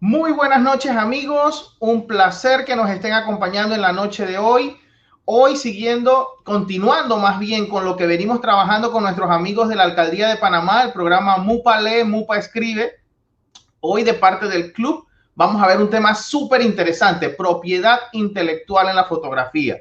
Muy buenas noches, amigos. Un placer que nos estén acompañando en la noche de hoy. Hoy continuando más bien con lo que venimos trabajando con nuestros amigos de la Alcaldía de Panamá, el programa MUPA Lee, MUPA Escribe. Hoy de parte del club vamos a ver un tema súper interesante, propiedad intelectual en la fotografía.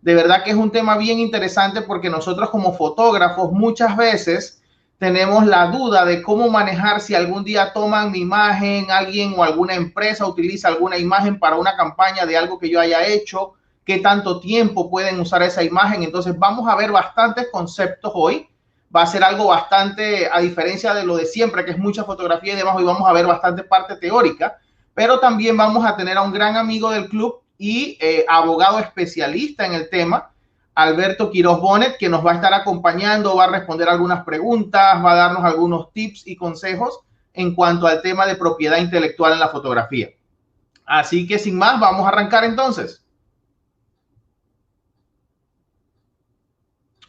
De verdad que es un tema bien interesante porque nosotros como fotógrafos muchas veces tenemos la duda de cómo manejar si algún día toman mi imagen, alguien o alguna empresa utiliza alguna imagen para una campaña de algo que yo haya hecho, qué tanto tiempo pueden usar esa imagen. Entonces vamos a ver bastantes conceptos hoy. Va a ser algo bastante, a diferencia de lo de siempre, que es mucha fotografía y demás, hoy vamos a ver bastante parte teórica, pero también vamos a tener a un gran amigo del club y abogado especialista en el tema, Alberto Quiroz Bonet, que nos va a estar acompañando, va a responder algunas preguntas, va a darnos algunos tips y consejos en cuanto al tema de propiedad intelectual en la fotografía. Así que sin más, vamos a arrancar entonces.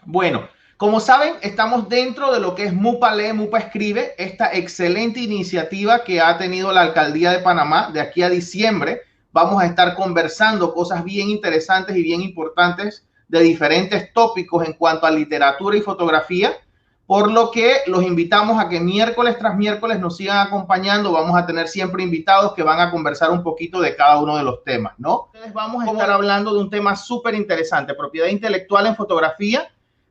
Bueno, como saben, estamos dentro de lo que es MUPA Lee, MUPA Escribe, esta excelente iniciativa que ha tenido la Alcaldía de Panamá. De aquí a diciembre vamos a estar conversando cosas bien interesantes y bien importantes de diferentes tópicos en cuanto a literatura y fotografía, por lo que los invitamos a que miércoles tras miércoles nos sigan acompañando. Vamos a tener siempre invitados que van a conversar un poquito de cada uno de los temas, ¿no? Entonces vamos a estar hablando de un tema súper interesante, propiedad intelectual en fotografía,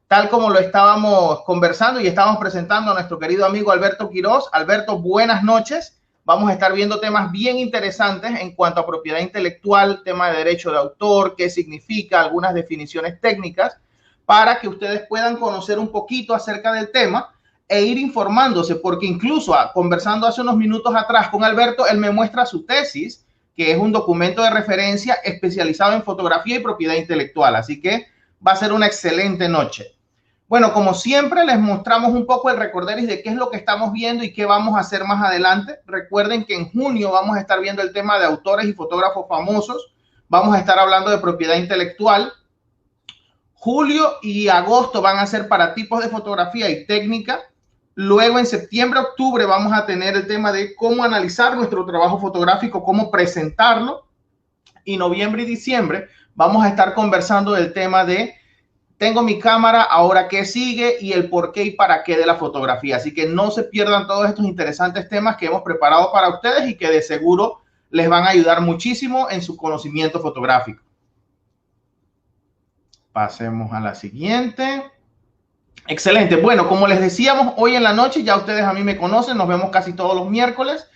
tal como lo estábamos conversando y estábamos presentando a nuestro querido amigo Alberto Quiroz. Alberto, buenas noches. Vamos a estar viendo temas bien interesantes en cuanto a propiedad intelectual, tema de derecho de autor, qué significa, algunas definiciones técnicas, para que ustedes puedan conocer un poquito acerca del tema e ir informándose, porque incluso conversando hace unos minutos atrás con Alberto, él me muestra su tesis, que es un documento de referencia especializado en fotografía y propiedad intelectual. Así que va a ser una excelente noche. Bueno, como siempre, les mostramos un poco el recorderis de qué es lo que estamos viendo y qué vamos a hacer más adelante. Recuerden que en junio vamos a estar viendo el tema de autores y fotógrafos famosos. Vamos a estar hablando de propiedad intelectual. Julio y agosto van a ser para tipos de fotografía y técnica. Luego en septiembre, octubre vamos a tener el tema de cómo analizar nuestro trabajo fotográfico, cómo presentarlo. Y noviembre y diciembre vamos a estar conversando del tema de tengo mi cámara, ahora qué sigue y el por qué y para qué de la fotografía. Así que no se pierdan todos estos interesantes temas que hemos preparado para ustedes y que de seguro les van a ayudar muchísimo en su conocimiento fotográfico. Pasemos a la siguiente. Excelente. Bueno, como les decíamos, hoy en la noche, ya ustedes a mí me conocen, nos vemos casi todos los miércoles.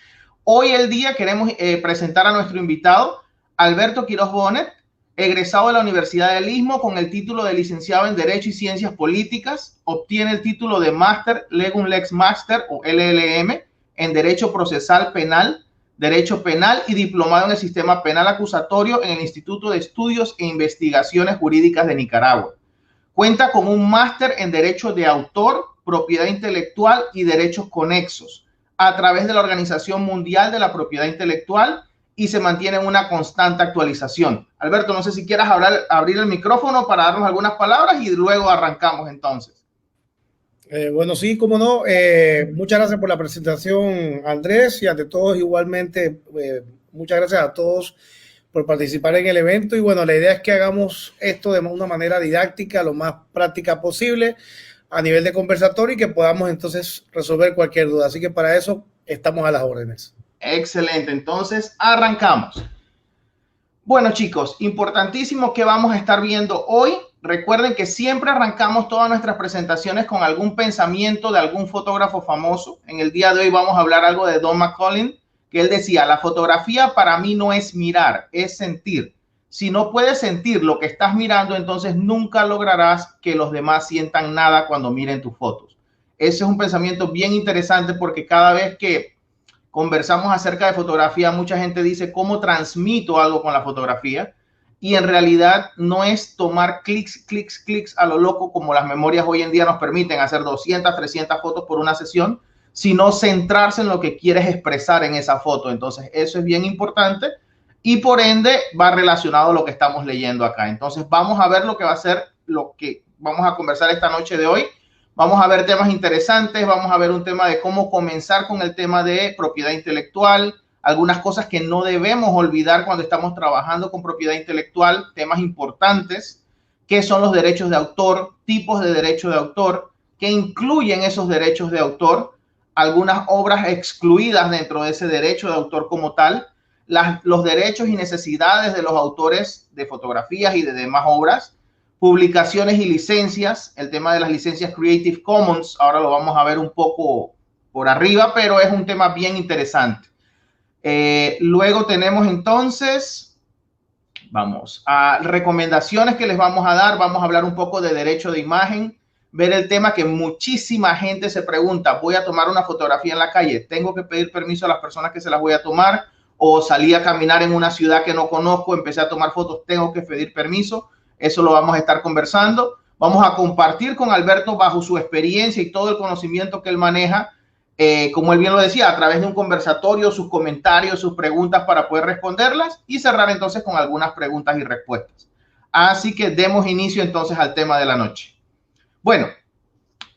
Hoy el día queremos presentar a nuestro invitado, Alberto Quiroz Bonet, egresado de la Universidad del Istmo con el título de licenciado en Derecho y Ciencias Políticas. Obtiene el título de Máster Legum Lex Master o LLM en Derecho Procesal Penal, Derecho Penal y diplomado en el Sistema Penal Acusatorio en el Instituto de Estudios e Investigaciones Jurídicas de Nicaragua. Cuenta con un máster en Derecho de Autor, Propiedad Intelectual y Derechos Conexos a través de la Organización Mundial de la Propiedad Intelectual y se mantiene en una constante actualización. Alberto, no sé si quieras abrir el micrófono para darnos algunas palabras y luego arrancamos entonces. Bueno, sí, cómo no. Muchas gracias por la presentación, Andrés, y ante todos igualmente, muchas gracias a todos por participar en el evento. Y bueno, la idea es que hagamos esto de una manera didáctica, lo más práctica posible, a nivel de conversatorio y que podamos entonces resolver cualquier duda. Así que para eso estamos a las órdenes. Excelente, entonces arrancamos. Bueno, chicos, importantísimo que vamos a estar viendo hoy. Recuerden que siempre arrancamos todas nuestras presentaciones con algún pensamiento de algún fotógrafo famoso. En el día de hoy vamos a hablar algo de Don McCullin, que él decía, la fotografía para mí no es mirar, es sentir. Si no puedes sentir lo que estás mirando, entonces nunca lograrás que los demás sientan nada cuando miren tus fotos. Ese es un pensamiento bien interesante porque cada vez que conversamos acerca de fotografía, mucha gente dice, ¿cómo transmito algo con la fotografía? Y en realidad no es tomar clics a lo loco como las memorias hoy en día nos permiten hacer 200, 300 fotos por una sesión, sino centrarse en lo que quieres expresar en esa foto. Entonces, eso es bien importante y por ende va relacionado a lo que estamos leyendo acá. Entonces, vamos a ver lo que va a ser lo que vamos a conversar esta noche de hoy. Vamos a ver temas interesantes, vamos a ver un tema de cómo comenzar con el tema de propiedad intelectual, algunas cosas que no debemos olvidar cuando estamos trabajando con propiedad intelectual, temas importantes, qué son los derechos de autor, tipos de derecho de autor, qué incluyen esos derechos de autor, algunas obras excluidas dentro de ese derecho de autor como tal, los derechos y necesidades de los autores de fotografías y de demás obras, publicaciones y licencias, el tema de las licencias Creative Commons, ahora lo vamos a ver un poco por arriba, pero es un tema bien interesante. Luego tenemos entonces, vamos a recomendaciones que les vamos a dar, vamos a hablar un poco de derecho de imagen, ver el tema que muchísima gente se pregunta, voy a tomar una fotografía en la calle, ¿tengo que pedir permiso a las personas que se las voy a tomar? O salí a caminar en una ciudad que no conozco, empecé a tomar fotos, ¿tengo que pedir permiso? Eso lo vamos a estar conversando. Vamos a compartir con Alberto bajo su experiencia y todo el conocimiento que él maneja, como él bien lo decía, a través de un conversatorio, sus comentarios, sus preguntas para poder responderlas y cerrar entonces con algunas preguntas y respuestas. Así que demos inicio entonces al tema de la noche. Bueno,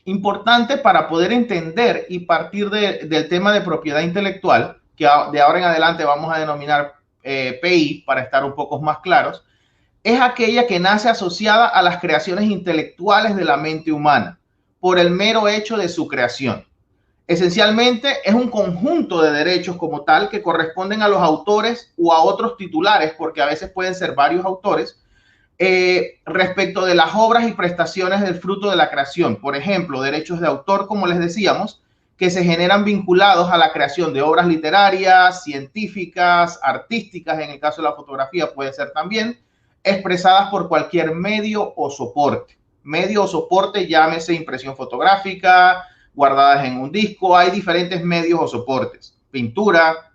importante para poder entender y partir del tema de propiedad intelectual, que de ahora en adelante vamos a denominar PI para estar un poco más claros, es aquella que nace asociada a las creaciones intelectuales de la mente humana por el mero hecho de su creación. Esencialmente es un conjunto de derechos como tal que corresponden a los autores o a otros titulares, porque a veces pueden ser varios autores, respecto de las obras y prestaciones del fruto de la creación. Por ejemplo, derechos de autor, como les decíamos, que se generan vinculados a la creación de obras literarias, científicas, artísticas, en el caso de la fotografía puede ser también, expresadas por cualquier medio o soporte. Medio o soporte, llámese impresión fotográfica, guardadas en un disco, hay diferentes medios o soportes, pintura.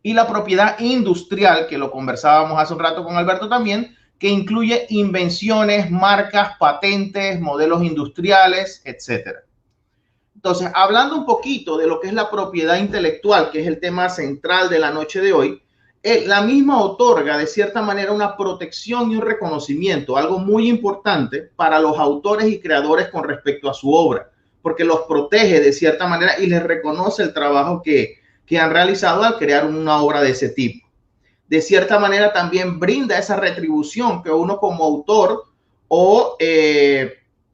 Y la propiedad industrial, que lo conversábamos hace un rato con Alberto también, que incluye invenciones, marcas, patentes, modelos industriales, etcétera. Entonces, hablando un poquito de lo que es la propiedad intelectual, que es el tema central de la noche de hoy, la misma otorga de cierta manera una protección y un reconocimiento, algo muy importante para los autores y creadores con respecto a su obra, porque los protege de cierta manera y les reconoce el trabajo que han realizado al crear una obra de ese tipo. De cierta manera también brinda esa retribución que uno como autor o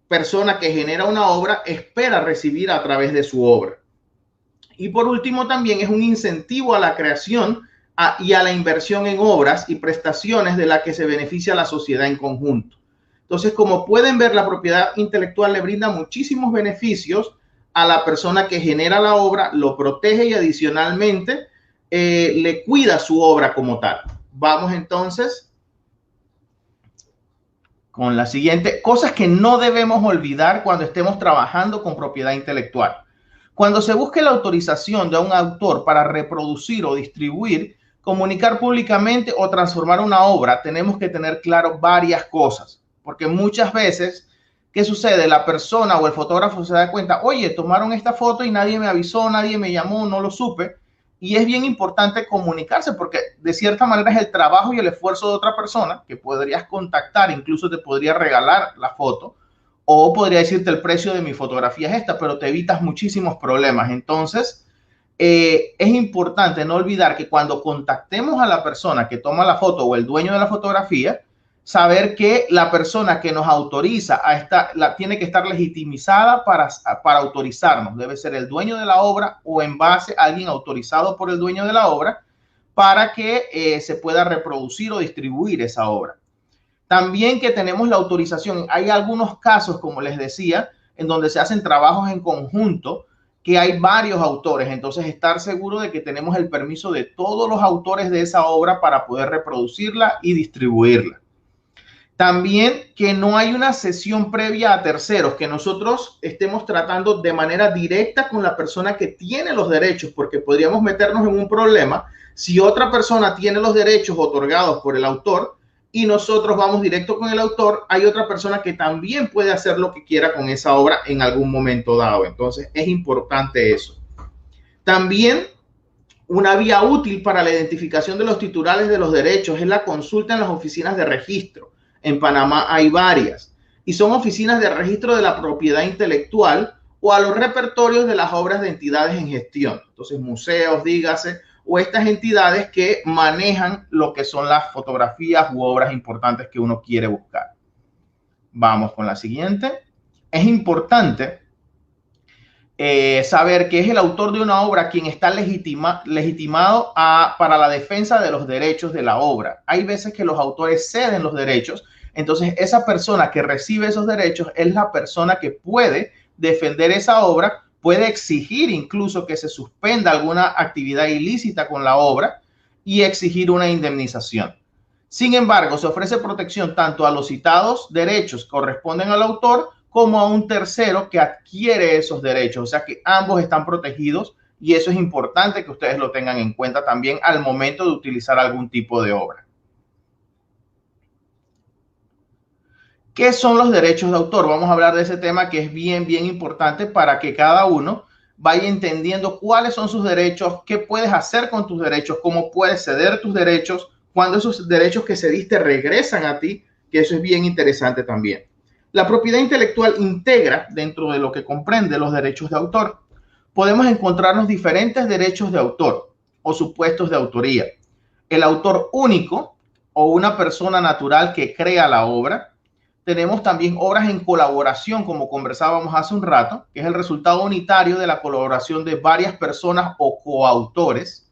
persona que genera una obra espera recibir a través de su obra. Y por último también es un incentivo a la creación y a la inversión en obras y prestaciones de la que se beneficia la sociedad en conjunto. Entonces, como pueden ver, la propiedad intelectual le brinda muchísimos beneficios a la persona que genera la obra, lo protege y adicionalmente le cuida su obra como tal. Vamos entonces con la siguiente, cosas que no debemos olvidar cuando estemos trabajando con propiedad intelectual. Cuando se busque la autorización de un autor para reproducir o distribuir, comunicar públicamente o transformar una obra, tenemos que tener claro varias cosas, porque muchas veces, ¿qué sucede? La persona o el fotógrafo se da cuenta, oye, tomaron esta foto y nadie me avisó, nadie me llamó, no lo supe. Y es bien importante comunicarse porque de cierta manera es el trabajo y el esfuerzo de otra persona que podrías contactar, incluso te podría regalar la foto o podría decirte el precio de mi fotografía es esta, pero te evitas muchísimos problemas. Entonces, es importante no olvidar que cuando contactemos a la persona que toma la foto o el dueño de la fotografía, saber que la persona que nos autoriza tiene que estar legitimizada para autorizarnos. Debe ser el dueño de la obra o en base a alguien autorizado por el dueño de la obra para que se pueda reproducir o distribuir esa obra. También que tenemos la autorización. Hay algunos casos, como les decía, en donde se hacen trabajos en conjunto, que hay varios autores. Entonces, estar seguro de que tenemos el permiso de todos los autores de esa obra para poder reproducirla y distribuirla. También que no hay una cesión previa a terceros, que nosotros estemos tratando de manera directa con la persona que tiene los derechos, porque podríamos meternos en un problema si otra persona tiene los derechos otorgados por el autor y nosotros vamos directo con el autor. Hay otra persona que también puede hacer lo que quiera con esa obra en algún momento dado. Entonces, es importante eso. También una vía útil para la identificación de los titulares de los derechos es la consulta en las oficinas de registro. En Panamá hay varias y son oficinas de registro de la propiedad intelectual o a los repertorios de las obras de entidades en gestión. Entonces, museos, dígase, o estas entidades que manejan lo que son las fotografías u obras importantes que uno quiere buscar. Vamos con la siguiente. Es importante saber que es el autor de una obra quien está legitimado para la defensa de los derechos de la obra. Hay veces que los autores ceden los derechos, entonces esa persona que recibe esos derechos es la persona que puede defender esa obra, puede exigir incluso que se suspenda alguna actividad ilícita con la obra y exigir una indemnización. Sin embargo, se ofrece protección tanto a los citados derechos que corresponden al autor como a un tercero que adquiere esos derechos. O sea que ambos están protegidos y eso es importante que ustedes lo tengan en cuenta también al momento de utilizar algún tipo de obra. ¿Qué son los derechos de autor? Vamos a hablar de ese tema que es bien importante para que cada uno vaya entendiendo cuáles son sus derechos, qué puedes hacer con tus derechos, cómo puedes ceder tus derechos, cuando esos derechos que cediste regresan a ti, que eso es bien interesante también. La propiedad intelectual integra dentro de lo que comprende los derechos de autor. Podemos encontrarnos diferentes derechos de autor o supuestos de autoría. El autor único o una persona natural que crea la obra. Tenemos también obras en colaboración, como conversábamos hace un rato, que es el resultado unitario de la colaboración de varias personas o coautores.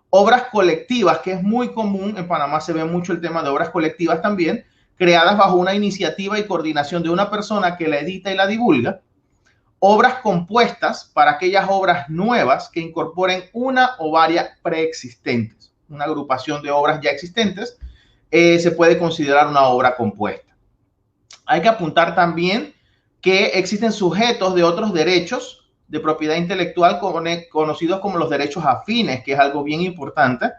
Obras colectivas, que es muy común, en Panamá se ve mucho el tema de obras colectivas también, creadas bajo una iniciativa y coordinación de una persona que la edita y la divulga. Obras compuestas para aquellas obras nuevas que incorporen una o varias preexistentes. Una agrupación de obras ya existentes se puede considerar una obra compuesta. Hay que apuntar también que existen sujetos de otros derechos de propiedad intelectual conocidos como los derechos afines, que es algo bien importante,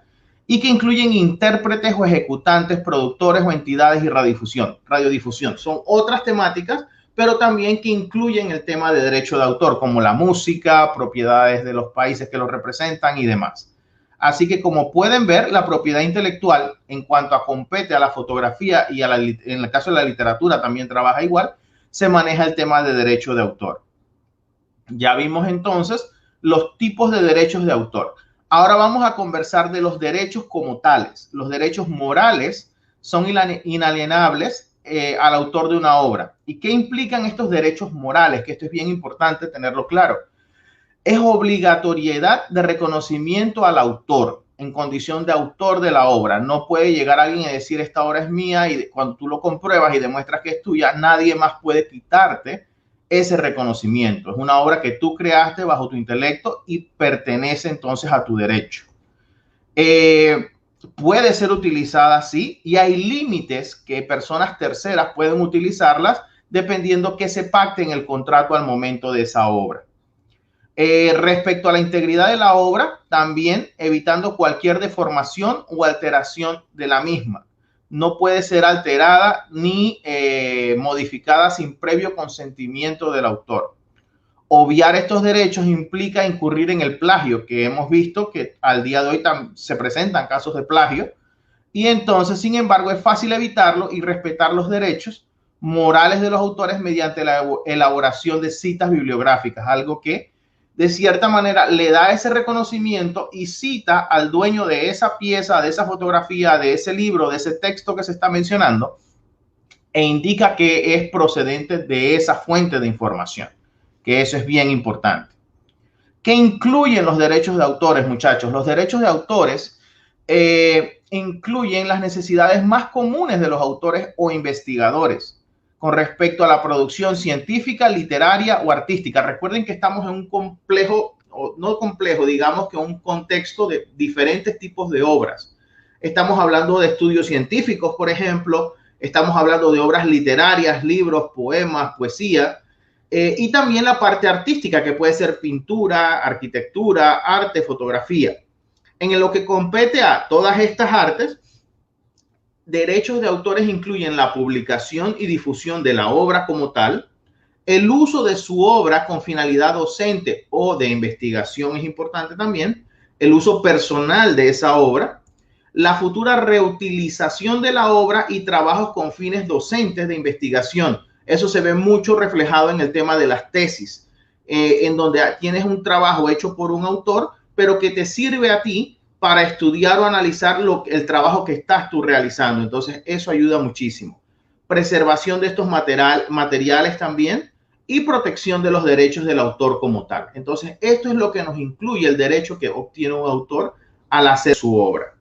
y que incluyen intérpretes o ejecutantes, productores o entidades y radiodifusión. Son otras temáticas, pero también que incluyen el tema de derecho de autor, como la música, propiedades de los países que los representan y demás. Así que, como pueden ver, la propiedad intelectual, en cuanto a compete a la fotografía y en el caso de la literatura también trabaja igual, se maneja el tema de derecho de autor. Ya vimos entonces los tipos de derechos de autor. Ahora vamos a conversar de los derechos como tales. Los derechos morales son inalienables al autor de una obra. ¿Y qué implican estos derechos morales? Que esto es bien importante tenerlo claro. Es obligatoriedad de reconocimiento al autor en condición de autor de la obra. No puede llegar alguien y decir esta obra es mía y cuando tú lo compruebas y demuestras que es tuya, nadie más puede quitarte ese reconocimiento. Es una obra que tú creaste bajo tu intelecto y pertenece entonces a tu derecho. Puede ser utilizada así y hay límites que personas terceras pueden utilizarlas dependiendo que se pacte en el contrato al momento de esa obra. Respecto a la integridad de la obra, también evitando cualquier deformación o alteración de la misma. No puede ser alterada ni modificada sin previo consentimiento del autor. Obviar estos derechos implica incurrir en el plagio, que hemos visto que al día de hoy se presentan casos de plagio, y entonces, sin embargo, es fácil evitarlo y respetar los derechos morales de los autores mediante la elaboración de citas bibliográficas, algo que de cierta manera le da ese reconocimiento y cita al dueño de esa pieza, de esa fotografía, de ese libro, de ese texto que se está mencionando e indica que es procedente de esa fuente de información, que eso es bien importante. ¿Qué incluyen los derechos de autores, muchachos? Los derechos de autores incluyen las necesidades más comunes de los autores o investigadores con respecto a la producción científica, literaria o artística. Recuerden que estamos en un complejo, o no complejo, digamos que un contexto de diferentes tipos de obras. Estamos hablando de estudios científicos, por ejemplo, estamos hablando de obras literarias, libros, poemas, poesía, y también la parte artística, que puede ser pintura, arquitectura, arte, fotografía. En lo que compete a todas estas artes, derechos de autores incluyen la publicación y difusión de la obra como tal, el uso de su obra con finalidad docente o de investigación es importante también, el uso personal de esa obra, la futura reutilización de la obra y trabajos con fines docentes de investigación. Eso se ve mucho reflejado en el tema de las tesis, en donde tienes un trabajo hecho por un autor, pero que te sirve a ti para estudiar o analizar el trabajo que estás tú realizando. Entonces, eso ayuda muchísimo. Preservación de estos materiales también y protección de los derechos del autor como tal. Entonces, esto es lo que nos incluye el derecho que obtiene un autor al hacer su obra.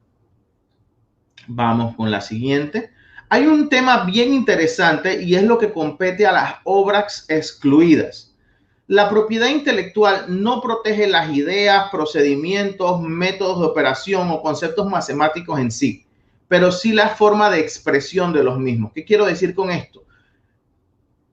Vamos con la siguiente. Hay un tema bien interesante y es lo que compete a las obras excluidas. La propiedad intelectual no protege las ideas, procedimientos, métodos de operación o conceptos matemáticos en sí, pero sí la forma de expresión de los mismos. ¿Qué quiero decir con esto?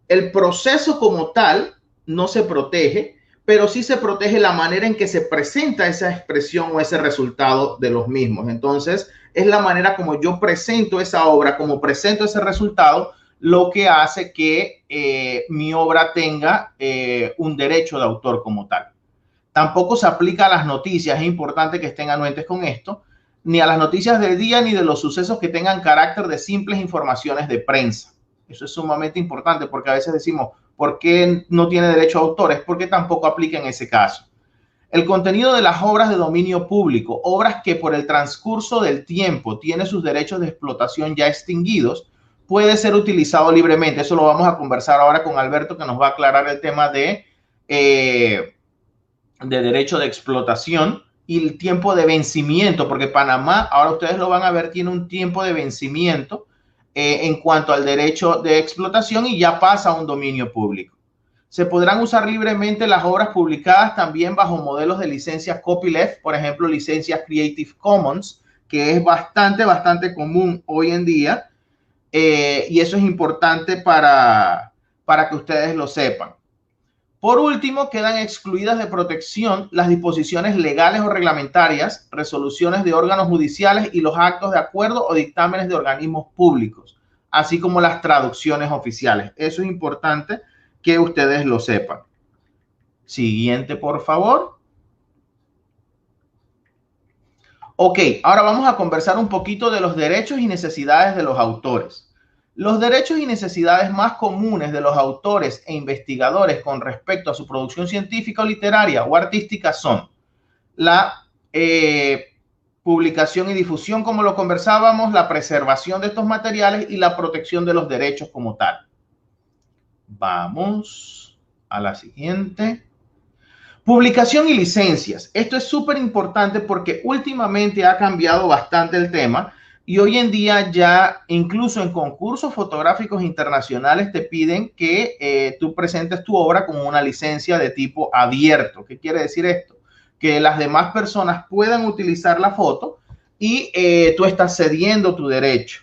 El proceso como tal no se protege, pero sí se protege la manera en que se presenta esa expresión o ese resultado de los mismos. Entonces, es la manera como yo presento esa obra, como presento ese resultado, lo que hace que mi obra tenga un derecho de autor como tal. Tampoco se aplica a las noticias, es importante que estén anuentes con esto, ni a las noticias del día ni de los sucesos que tengan carácter de simples informaciones de prensa. Eso es sumamente importante porque a veces decimos, ¿por qué no tiene derecho a autores? Porque tampoco aplica en ese caso. El contenido de las obras de dominio público, obras que por el transcurso del tiempo tienen sus derechos de explotación ya extinguidos, puede ser utilizado libremente. Eso lo vamos a conversar ahora con Alberto, que nos va a aclarar el tema de derecho de explotación y el tiempo de vencimiento, porque Panamá, ahora ustedes lo van a ver, tiene un tiempo de vencimiento en cuanto al derecho de explotación y ya pasa a un dominio público. Se podrán usar libremente las obras publicadas también bajo modelos de licencias copyleft, por ejemplo, licencias Creative Commons, que es bastante común hoy en día, y eso es importante para que ustedes lo sepan. Por último, quedan excluidas de protección las disposiciones legales o reglamentarias, resoluciones de órganos judiciales y los actos de acuerdo o dictámenes de organismos públicos, así como las traducciones oficiales. Eso es importante que ustedes lo sepan. Siguiente, por favor. Ok, ahora vamos a conversar un poquito de los derechos y necesidades de los autores. Los derechos y necesidades más comunes de los autores e investigadores con respecto a su producción científica o literaria o artística son la publicación y difusión, como lo conversábamos, la preservación de estos materiales y la protección de los derechos como tal. Vamos a la siguiente. Publicación y licencias. Esto es súper importante porque últimamente ha cambiado bastante el tema. Y hoy en día ya incluso en concursos fotográficos internacionales te piden que tú presentes tu obra con una licencia de tipo abierto. ¿Qué quiere decir esto? Que las demás personas puedan utilizar la foto y tú estás cediendo tu derecho.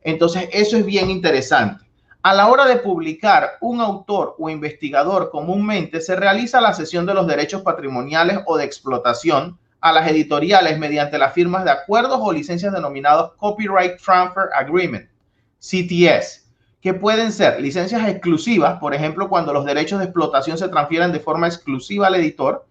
Entonces eso es bien interesante. A la hora de publicar, un autor o investigador comúnmente se realiza la cesión de los derechos patrimoniales o de explotación a las editoriales mediante las firmas de acuerdos o licencias denominados Copyright Transfer Agreement, CTS, que pueden ser licencias exclusivas, por ejemplo, cuando los derechos de explotación se transfieren de forma exclusiva al editor,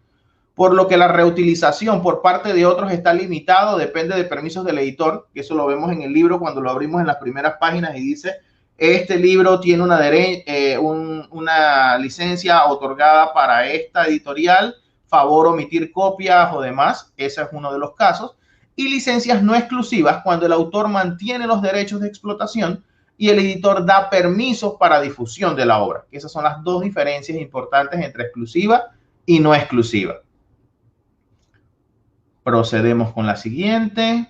por lo que la reutilización por parte de otros está limitado, depende de permisos del editor, que eso lo vemos en el libro cuando lo abrimos en las primeras páginas y dice, este libro tiene una licencia otorgada para esta editorial, favor omitir copias o demás, ese es uno de los casos, y licencias no exclusivas cuando el autor mantiene los derechos de explotación y el editor da permisos para difusión de la obra. Esas son las dos diferencias importantes entre exclusiva y no exclusiva. Procedemos con la siguiente.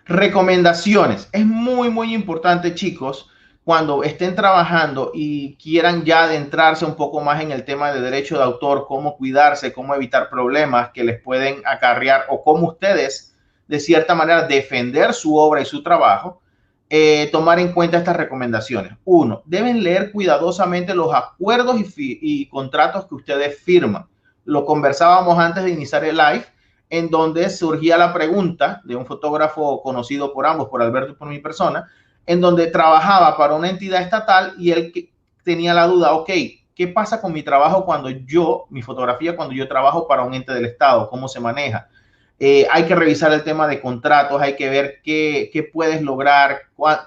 Recomendaciones. Es muy importante, chicos, cuando estén trabajando y quieran ya adentrarse un poco más en el tema de derecho de autor, cómo cuidarse, cómo evitar problemas que les pueden acarrear o cómo ustedes, de cierta manera, defender su obra y su trabajo, tomar en cuenta estas recomendaciones. Uno, deben leer cuidadosamente los acuerdos y contratos que ustedes firman. Lo conversábamos antes de iniciar el live, en donde surgía la pregunta de un fotógrafo conocido por ambos, por Alberto y por mi persona, en donde trabajaba para una entidad estatal y él tenía la duda, ok, ¿qué pasa con mi trabajo mi fotografía cuando yo trabajo para un ente del Estado? ¿Cómo se maneja? Hay que revisar el tema de contratos, hay que ver qué puedes lograr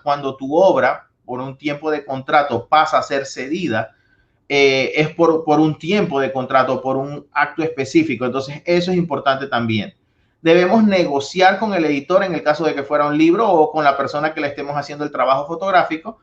cuando tu obra, por un tiempo de contrato, pasa a ser cedida. es por un tiempo de contrato, por un acto específico. Entonces, eso es importante también. Debemos negociar con el editor en el caso de que fuera un libro o con la persona que le estemos haciendo el trabajo fotográfico,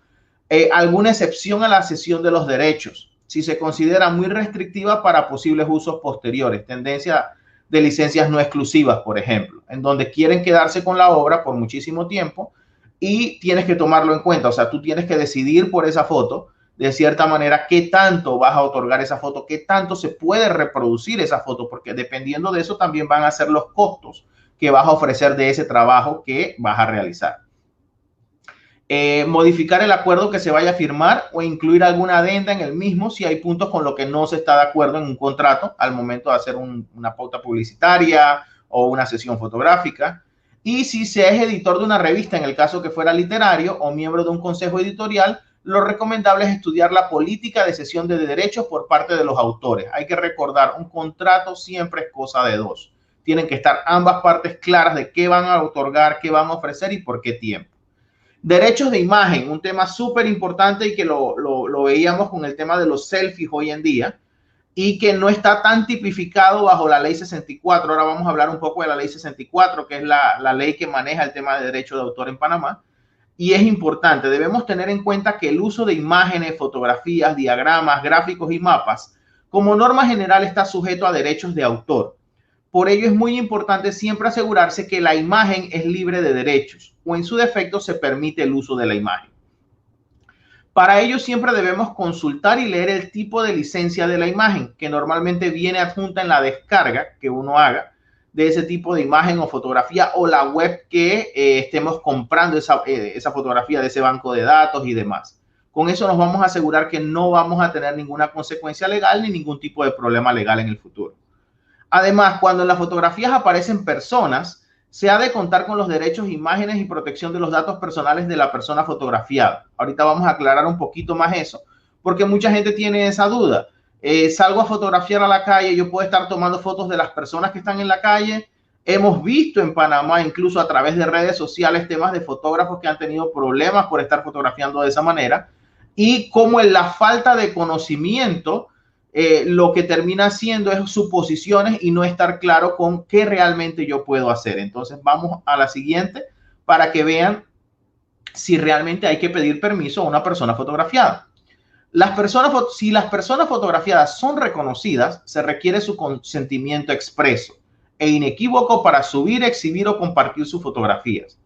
alguna excepción a la cesión de los derechos, si se considera muy restrictiva para posibles usos posteriores, tendencia de licencias no exclusivas, por ejemplo, en donde quieren quedarse con la obra por muchísimo tiempo y tienes que tomarlo en cuenta. O sea, tú tienes que decidir por esa foto, de cierta manera, qué tanto vas a otorgar esa foto, qué tanto se puede reproducir esa foto, porque dependiendo de eso también van a ser los costos que vas a ofrecer de ese trabajo que vas a realizar. Modificar el acuerdo que se vaya a firmar o incluir alguna adenda en el mismo si hay puntos con los que no se está de acuerdo en un contrato al momento de hacer una pauta publicitaria o una sesión fotográfica. Y si se es editor de una revista, en el caso que fuera literario, o miembro de un consejo editorial, lo recomendable es estudiar la política de cesión de derechos por parte de los autores. Hay que recordar, un contrato siempre es cosa de dos. Tienen que estar ambas partes claras de qué van a otorgar, qué van a ofrecer y por qué tiempo. Derechos de imagen, un tema súper importante y que lo veíamos con el tema de los selfies hoy en día y que no está tan tipificado bajo la ley 64. Ahora vamos a hablar un poco de la ley 64, que es la ley que maneja el tema de derecho de autor en Panamá. Y es importante, debemos tener en cuenta que el uso de imágenes, fotografías, diagramas, gráficos y mapas, como norma general, está sujeto a derechos de autor. Por ello es muy importante siempre asegurarse que la imagen es libre de derechos o en su defecto se permite el uso de la imagen. Para ello siempre debemos consultar y leer el tipo de licencia de la imagen, que normalmente viene adjunta en la descarga que uno haga de ese tipo de imagen o fotografía, o la web que estemos comprando esa fotografía de ese banco de datos y demás. Con eso nos vamos a asegurar que no vamos a tener ninguna consecuencia legal ni ningún tipo de problema legal en el futuro. Además, cuando en las fotografías aparecen personas, se ha de contar con los derechos, imágenes y protección de los datos personales de la persona fotografiada. Ahorita vamos a aclarar un poquito más eso, porque mucha gente tiene esa duda. Salgo a fotografiar a la calle, yo puedo estar tomando fotos de las personas que están en la calle. Hemos visto en Panamá, incluso a través de redes sociales, temas de fotógrafos que han tenido problemas por estar fotografiando de esa manera y como en la falta de conocimiento, lo que termina haciendo es suposiciones y no estar claro con qué realmente yo puedo hacer. Entonces vamos a la siguiente para que vean si realmente hay que pedir permiso a una persona fotografiada. Si las personas fotografiadas son reconocidas, se requiere su consentimiento expreso e inequívoco para subir, exhibir o compartir sus fotografías.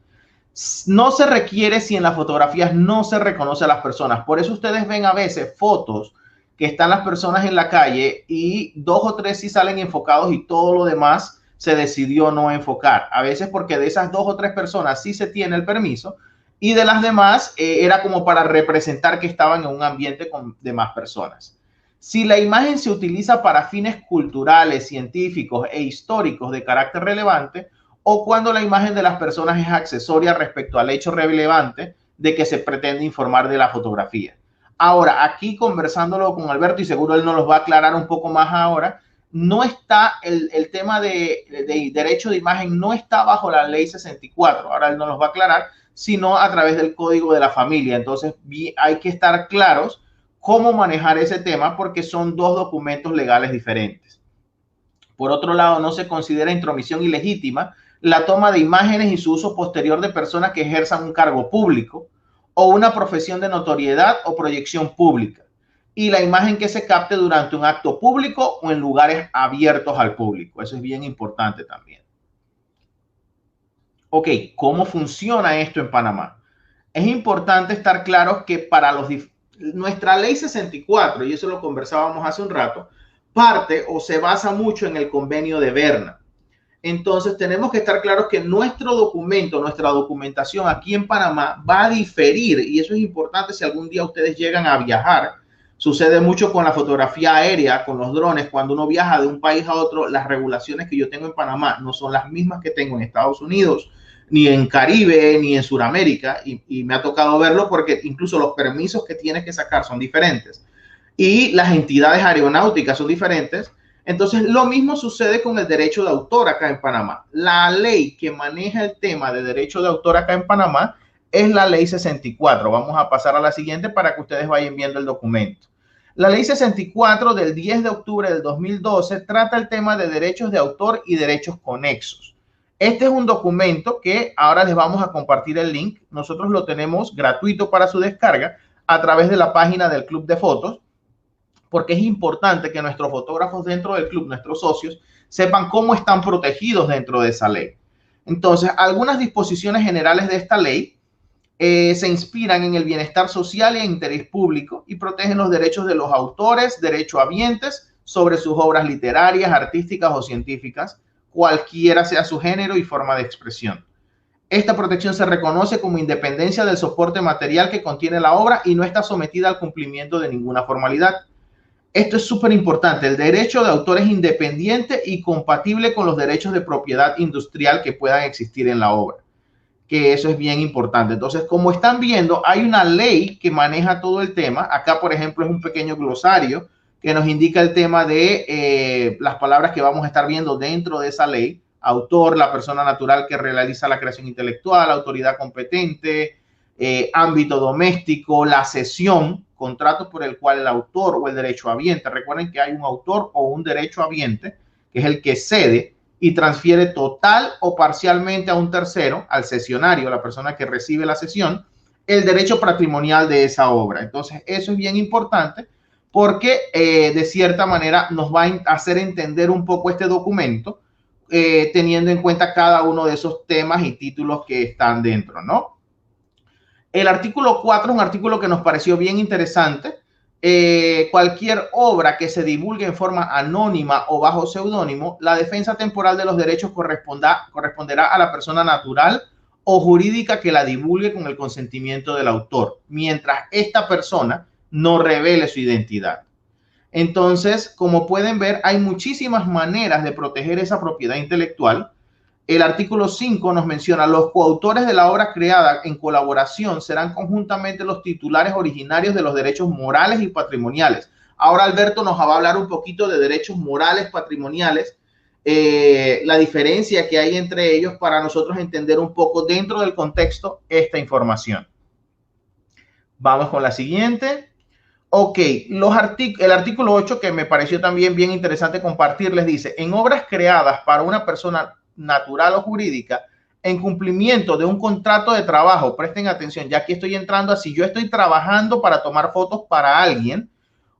No se requiere si en las fotografías no se reconoce a las personas. Por eso ustedes ven a veces fotos que están las personas en la calle y 2 o 3 sí salen enfocados y todo lo demás se decidió no enfocar. A veces porque de esas 2 o 3 personas sí se tiene el permiso y de las demás era como para representar que estaban en un ambiente con demás personas. Si la imagen se utiliza para fines culturales, científicos e históricos de carácter relevante o cuando la imagen de las personas es accesoria respecto al hecho relevante de que se pretende informar de la fotografía. Ahora, aquí conversándolo con Alberto, y seguro él nos los va a aclarar un poco más ahora, no está el tema de derecho de imagen, no está bajo la ley 64, ahora él nos los va a aclarar, sino a través del Código de la Familia. Entonces, hay que estar claros cómo manejar ese tema porque son 2 documentos legales diferentes. Por otro lado, no se considera intromisión ilegítima la toma de imágenes y su uso posterior de personas que ejerzan un cargo público o una profesión de notoriedad o proyección pública, y la imagen que se capte durante un acto público o en lugares abiertos al público. Eso es bien importante también. Ok, ¿cómo funciona esto en Panamá? Es importante estar claros que para nuestra ley 64, y eso lo conversábamos hace un rato, parte o se basa mucho en el convenio de Berna. Entonces tenemos que estar claros que nuestro documento, nuestra documentación aquí en Panamá va a diferir, y eso es importante si algún día ustedes llegan a viajar. Sucede mucho con la fotografía aérea, con los drones. Cuando uno viaja de un país a otro, las regulaciones que yo tengo en Panamá no son las mismas que tengo en Estados Unidos, ni en Caribe, ni en Sudamérica, y me ha tocado verlo porque incluso los permisos que tienes que sacar son diferentes y las entidades aeronáuticas son diferentes. Entonces, lo mismo sucede con el derecho de autor acá en Panamá. La ley que maneja el tema de derecho de autor acá en Panamá es la ley 64. Vamos a pasar a la siguiente para que ustedes vayan viendo el documento. La ley 64 del 10 de octubre del 2012 trata el tema de derechos de autor y derechos conexos. Este es un documento que ahora les vamos a compartir el link. Nosotros lo tenemos gratuito para su descarga a través de la página del Club de Fotos, porque es importante que nuestros fotógrafos dentro del club, nuestros socios, sepan cómo están protegidos dentro de esa ley. Entonces, algunas disposiciones generales de esta ley se inspiran en el bienestar social e interés público y protegen los derechos de los autores, derechohabientes sobre sus obras literarias, artísticas o científicas, cualquiera sea su género y forma de expresión. Esta protección se reconoce como independencia del soporte material que contiene la obra y no está sometida al cumplimiento de ninguna formalidad. Esto es súper importante. El derecho de autor es independiente y compatible con los derechos de propiedad industrial que puedan existir en la obra, que eso es bien importante. Entonces, como están viendo, hay una ley que maneja todo el tema. Acá, por ejemplo, es un pequeño glosario que nos indica el tema de las palabras que vamos a estar viendo dentro de esa ley. Autor, la persona natural que realiza la creación intelectual, autoridad competente, ámbito doméstico, la cesión, contrato por el cual el autor o el derechohabiente, recuerden que hay un autor o un derechohabiente, que es el que cede y transfiere total o parcialmente a un tercero, al cesionario, la persona que recibe la cesión, el derecho patrimonial de esa obra. Entonces, eso es bien importante porque de cierta manera nos va a hacer entender un poco este documento, teniendo en cuenta cada uno de esos temas y títulos que están dentro, ¿no? El artículo 4 es un artículo que nos pareció bien interesante. Cualquier obra que se divulgue en forma anónima o bajo seudónimo, la defensa temporal de los derechos corresponderá a la persona natural o jurídica que la divulgue con el consentimiento del autor, mientras esta persona no revele su identidad. Entonces, como pueden ver, hay muchísimas maneras de proteger esa propiedad intelectual. El artículo 5 nos menciona: los coautores de la obra creada en colaboración serán conjuntamente los titulares originarios de los derechos morales y patrimoniales. Ahora Alberto nos va a hablar un poquito de derechos morales, patrimoniales, la diferencia que hay entre ellos para nosotros entender un poco dentro del contexto esta información. Vamos con la siguiente. Ok, el artículo 8, que me pareció también bien interesante compartirles, dice: en obras creadas para una persona natural o jurídica, en cumplimiento de un contrato de trabajo, presten atención, ya que estoy entrando a si yo estoy trabajando para tomar fotos para alguien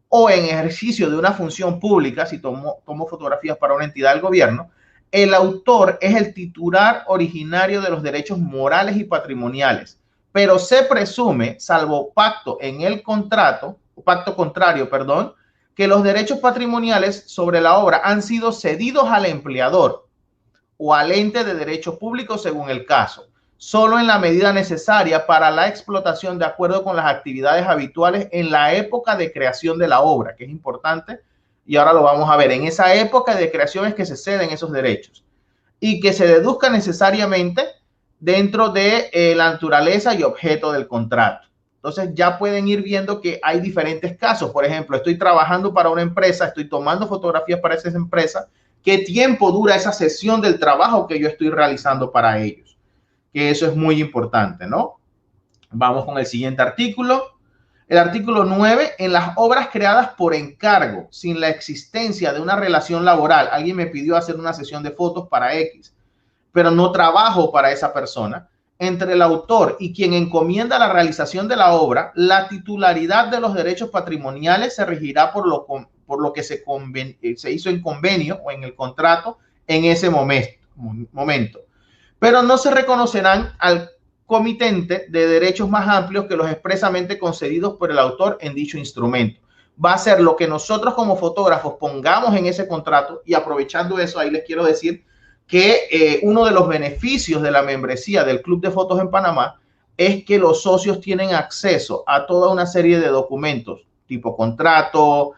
o en ejercicio de una función pública, si tomo fotografías para una entidad del gobierno, el autor es el titular originario de los derechos morales y patrimoniales, pero se presume, salvo pacto contrario, que los derechos patrimoniales sobre la obra han sido cedidos al empleador o al ente de derecho público según el caso, solo en la medida necesaria para la explotación de acuerdo con las actividades habituales en la época de creación de la obra, que es importante, y ahora lo vamos a ver. En esa época de creación es que se ceden esos derechos y que se deduzca necesariamente dentro de la naturaleza y objeto del contrato. Entonces ya pueden ir viendo que hay diferentes casos. Por ejemplo, estoy trabajando para una empresa, estoy tomando fotografías para esa empresa. ¿Qué tiempo dura esa sesión del trabajo que yo estoy realizando para ellos? Que eso es muy importante, ¿no? Vamos con el siguiente artículo. El artículo 9, en las obras creadas por encargo, sin la existencia de una relación laboral. Alguien me pidió hacer una sesión de fotos para X, pero no trabajo para esa persona. Entre el autor y quien encomienda la realización de la obra, la titularidad de los derechos patrimoniales se regirá por lo que se hizo en convenio o en el contrato en ese momento. Pero no se reconocerán al comitente de derechos más amplios que los expresamente concedidos por el autor en dicho instrumento. Va a ser lo que nosotros como fotógrafos pongamos en ese contrato, y aprovechando eso, ahí les quiero decir que uno de los beneficios de la membresía del Club de Fotos en Panamá es que los socios tienen acceso a toda una serie de documentos tipo contrato,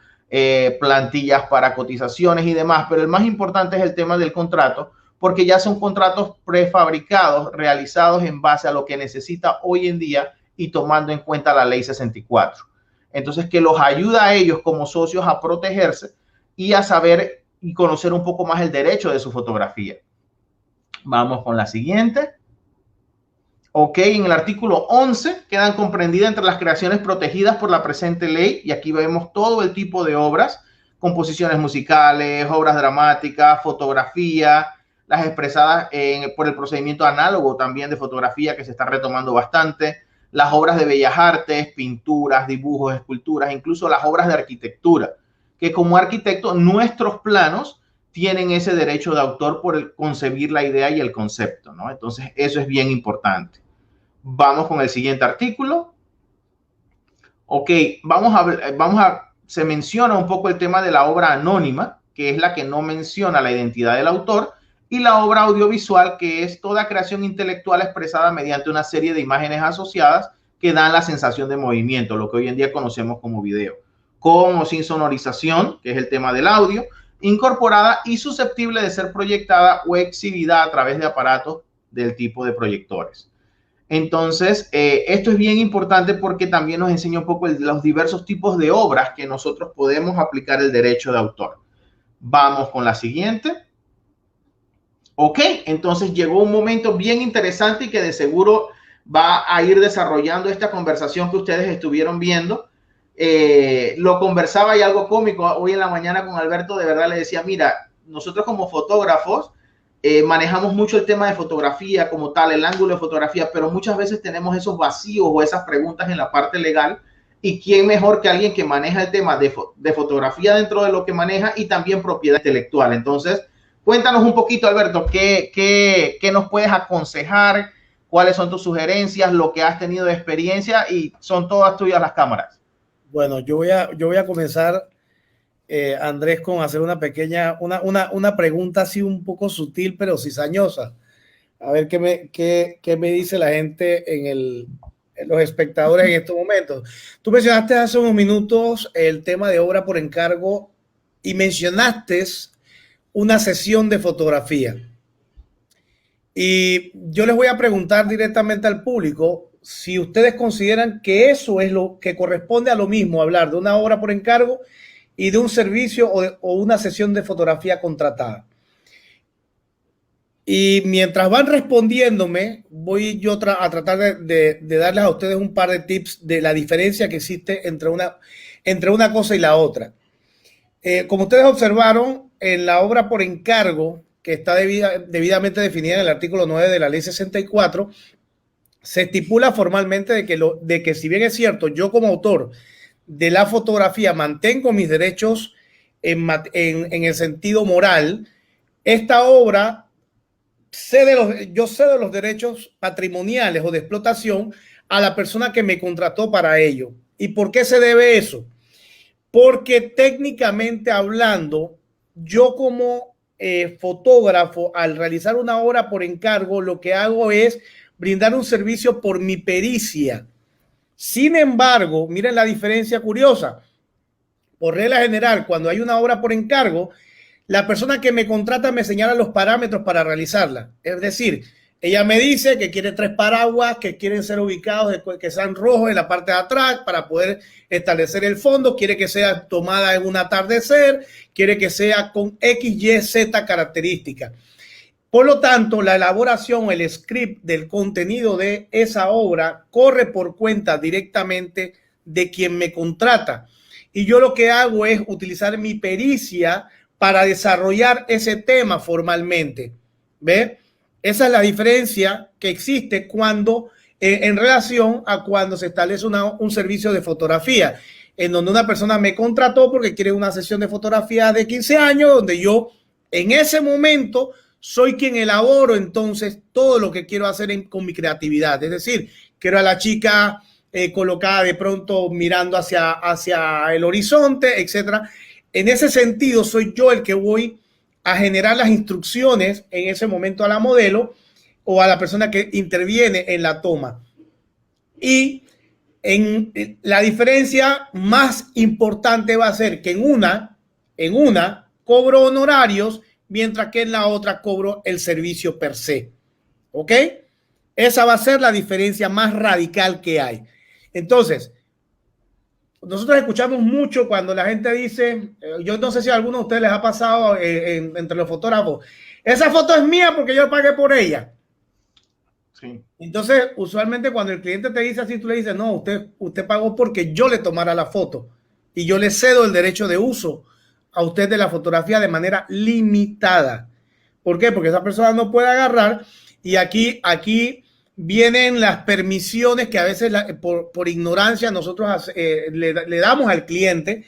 plantillas para cotizaciones y demás, pero el más importante es el tema del contrato, porque ya son contratos prefabricados, realizados en base a lo que necesita hoy en día y tomando en cuenta la ley 64. Entonces, que los ayuda a ellos como socios a protegerse y a saber y conocer un poco más el derecho de su fotografía. Vamos con la siguiente. Ok, en el artículo 11 quedan comprendidas entre las creaciones protegidas por la presente ley, y aquí vemos todo el tipo de obras: composiciones musicales, obras dramáticas, fotografía, las expresadas por el procedimiento análogo también de fotografía, que se está retomando bastante, las obras de bellas artes, pinturas, dibujos, esculturas, incluso las obras de arquitectura, que como arquitecto nuestros planos tienen ese derecho de autor por el concebir la idea y el concepto, ¿no? Entonces eso es bien importante. Vamos con el siguiente artículo. Ok, se menciona un poco el tema de la obra anónima, que es la que no menciona la identidad del autor, y la obra audiovisual, que es toda creación intelectual expresada mediante una serie de imágenes asociadas que dan la sensación de movimiento, lo que hoy en día conocemos como video, con o sin sonorización, que es el tema del audio, incorporada y susceptible de ser proyectada o exhibida a través de aparatos del tipo de proyectores. Entonces, esto es bien importante porque también nos enseña un poco los diversos tipos de obras que nosotros podemos aplicar el derecho de autor. Vamos con la siguiente. Ok, entonces llegó un momento bien interesante y que de seguro va a ir desarrollando esta conversación que ustedes estuvieron viendo. Lo conversaba y algo cómico hoy en la mañana con Alberto. De verdad le decía, mira, nosotros como fotógrafos manejamos mucho el tema de fotografía como tal, el ángulo de fotografía, pero muchas veces tenemos esos vacíos o esas preguntas en la parte legal. ¿Y quién mejor que alguien que maneja el tema de fotografía dentro de lo que maneja y también propiedad intelectual? Entonces, cuéntanos un poquito, Alberto, ¿qué nos puedes aconsejar? ¿Cuáles son tus sugerencias? Lo que has tenido de experiencia, y son todas tuyas las cámaras. Bueno, yo voy a comenzar, Andrés, con hacer una pequeña, una pregunta así un poco sutil, pero cizañosa. A ver qué me dice la gente los espectadores en estos momentos. Tú mencionaste hace unos minutos el tema de obra por encargo y mencionaste una sesión de fotografía. Y yo les voy a preguntar directamente al público si ustedes consideran que eso es lo que corresponde a lo mismo, hablar de una obra por encargo y de un servicio o una sesión de fotografía contratada. Y mientras van respondiéndome, voy yo a tratar de darles a ustedes un par de tips de la diferencia que existe entre una cosa y la otra. Como ustedes observaron, en la obra por encargo, que está debidamente definida en el artículo 9 de la ley 64, se estipula formalmente de que si bien es cierto, yo como autor de la fotografía mantengo mis derechos en el sentido moral, esta obra yo cedo los derechos patrimoniales o de explotación a la persona que me contrató para ello. ¿Y por qué se debe eso? Porque técnicamente hablando, yo como fotógrafo, al realizar una obra por encargo, lo que hago es brindar un servicio por mi pericia. Sin embargo, miren la diferencia curiosa. Por regla general, cuando hay una obra por encargo, la persona que me contrata me señala los parámetros para realizarla. Es decir, ella me dice que quiere 3 paraguas que quieren ser ubicados, que sean rojos en la parte de atrás para poder establecer el fondo, quiere que sea tomada en un atardecer, quiere que sea con X, Y, Z características. Por lo tanto, la elaboración, el script del contenido de esa obra corre por cuenta directamente de quien me contrata. Y yo lo que hago es utilizar mi pericia para desarrollar ese tema formalmente. ¿Ve? Esa es la diferencia que existe cuando, en relación a cuando se establece un servicio de fotografía, en donde una persona me contrató porque quiere una sesión de fotografía de 15 años, donde yo en ese momento soy quien elaboro entonces todo lo que quiero hacer con mi creatividad. Es decir, quiero a la chica colocada de pronto mirando hacia el horizonte, etcétera. En ese sentido, soy yo el que voy a generar las instrucciones en ese momento a la modelo o a la persona que interviene en la toma. Y la diferencia más importante va a ser que en una cobro honorarios, mientras que en la otra cobro el servicio per se. ¿Ok? Esa va a ser la diferencia más radical que hay. Entonces, nosotros escuchamos mucho cuando la gente dice, yo no sé si a alguno de ustedes les ha pasado entre los fotógrafos, esa foto es mía porque yo pagué por ella. Sí. Entonces, usualmente cuando el cliente te dice así, tú le dices, no, usted pagó porque yo le tomara la foto y yo le cedo el derecho de uso a usted de la fotografía de manera limitada. ¿Por qué? Porque esa persona no puede agarrar y aquí vienen las permisiones que a veces por ignorancia nosotros le damos al cliente.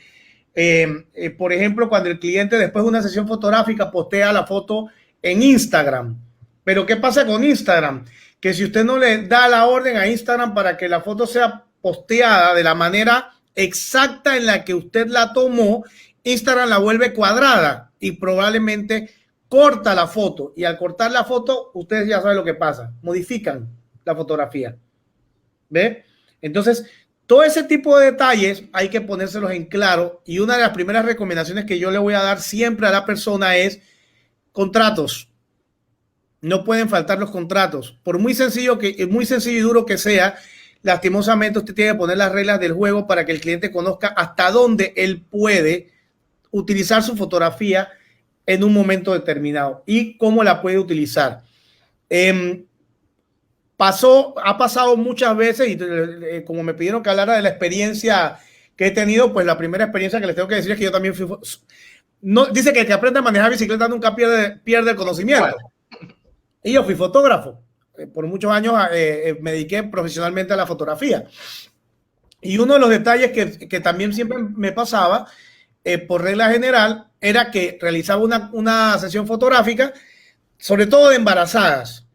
Por ejemplo, cuando el cliente después de una sesión fotográfica postea la foto en Instagram. Pero ¿qué pasa con Instagram? Que si usted no le da la orden a Instagram para que la foto sea posteada de la manera exacta en la que usted la tomó, Instagram la vuelve cuadrada y probablemente corta la foto. Y al cortar la foto, ustedes ya saben lo que pasa. Modifican la fotografía. ¿Ve? Entonces, todo ese tipo de detalles hay que ponérselos en claro. Y una de las primeras recomendaciones que yo le voy a dar siempre a la persona es contratos. No pueden faltar los contratos. Por muy sencillo y duro que sea, lastimosamente usted tiene que poner las reglas del juego para que el cliente conozca hasta dónde él puede utilizar su fotografía en un momento determinado y cómo la puede utilizar. Ha pasado muchas veces y como me pidieron que hablara de la experiencia que he tenido, pues la primera experiencia que les tengo que decir es que yo también fui... No, dice que el que aprende a manejar bicicleta nunca pierde el conocimiento. Bueno. Y yo fui fotógrafo. Por muchos años me dediqué profesionalmente a la fotografía. Y uno de los detalles que también siempre me pasaba, por regla general, era que realizaba una sesión fotográfica, sobre todo de embarazadas.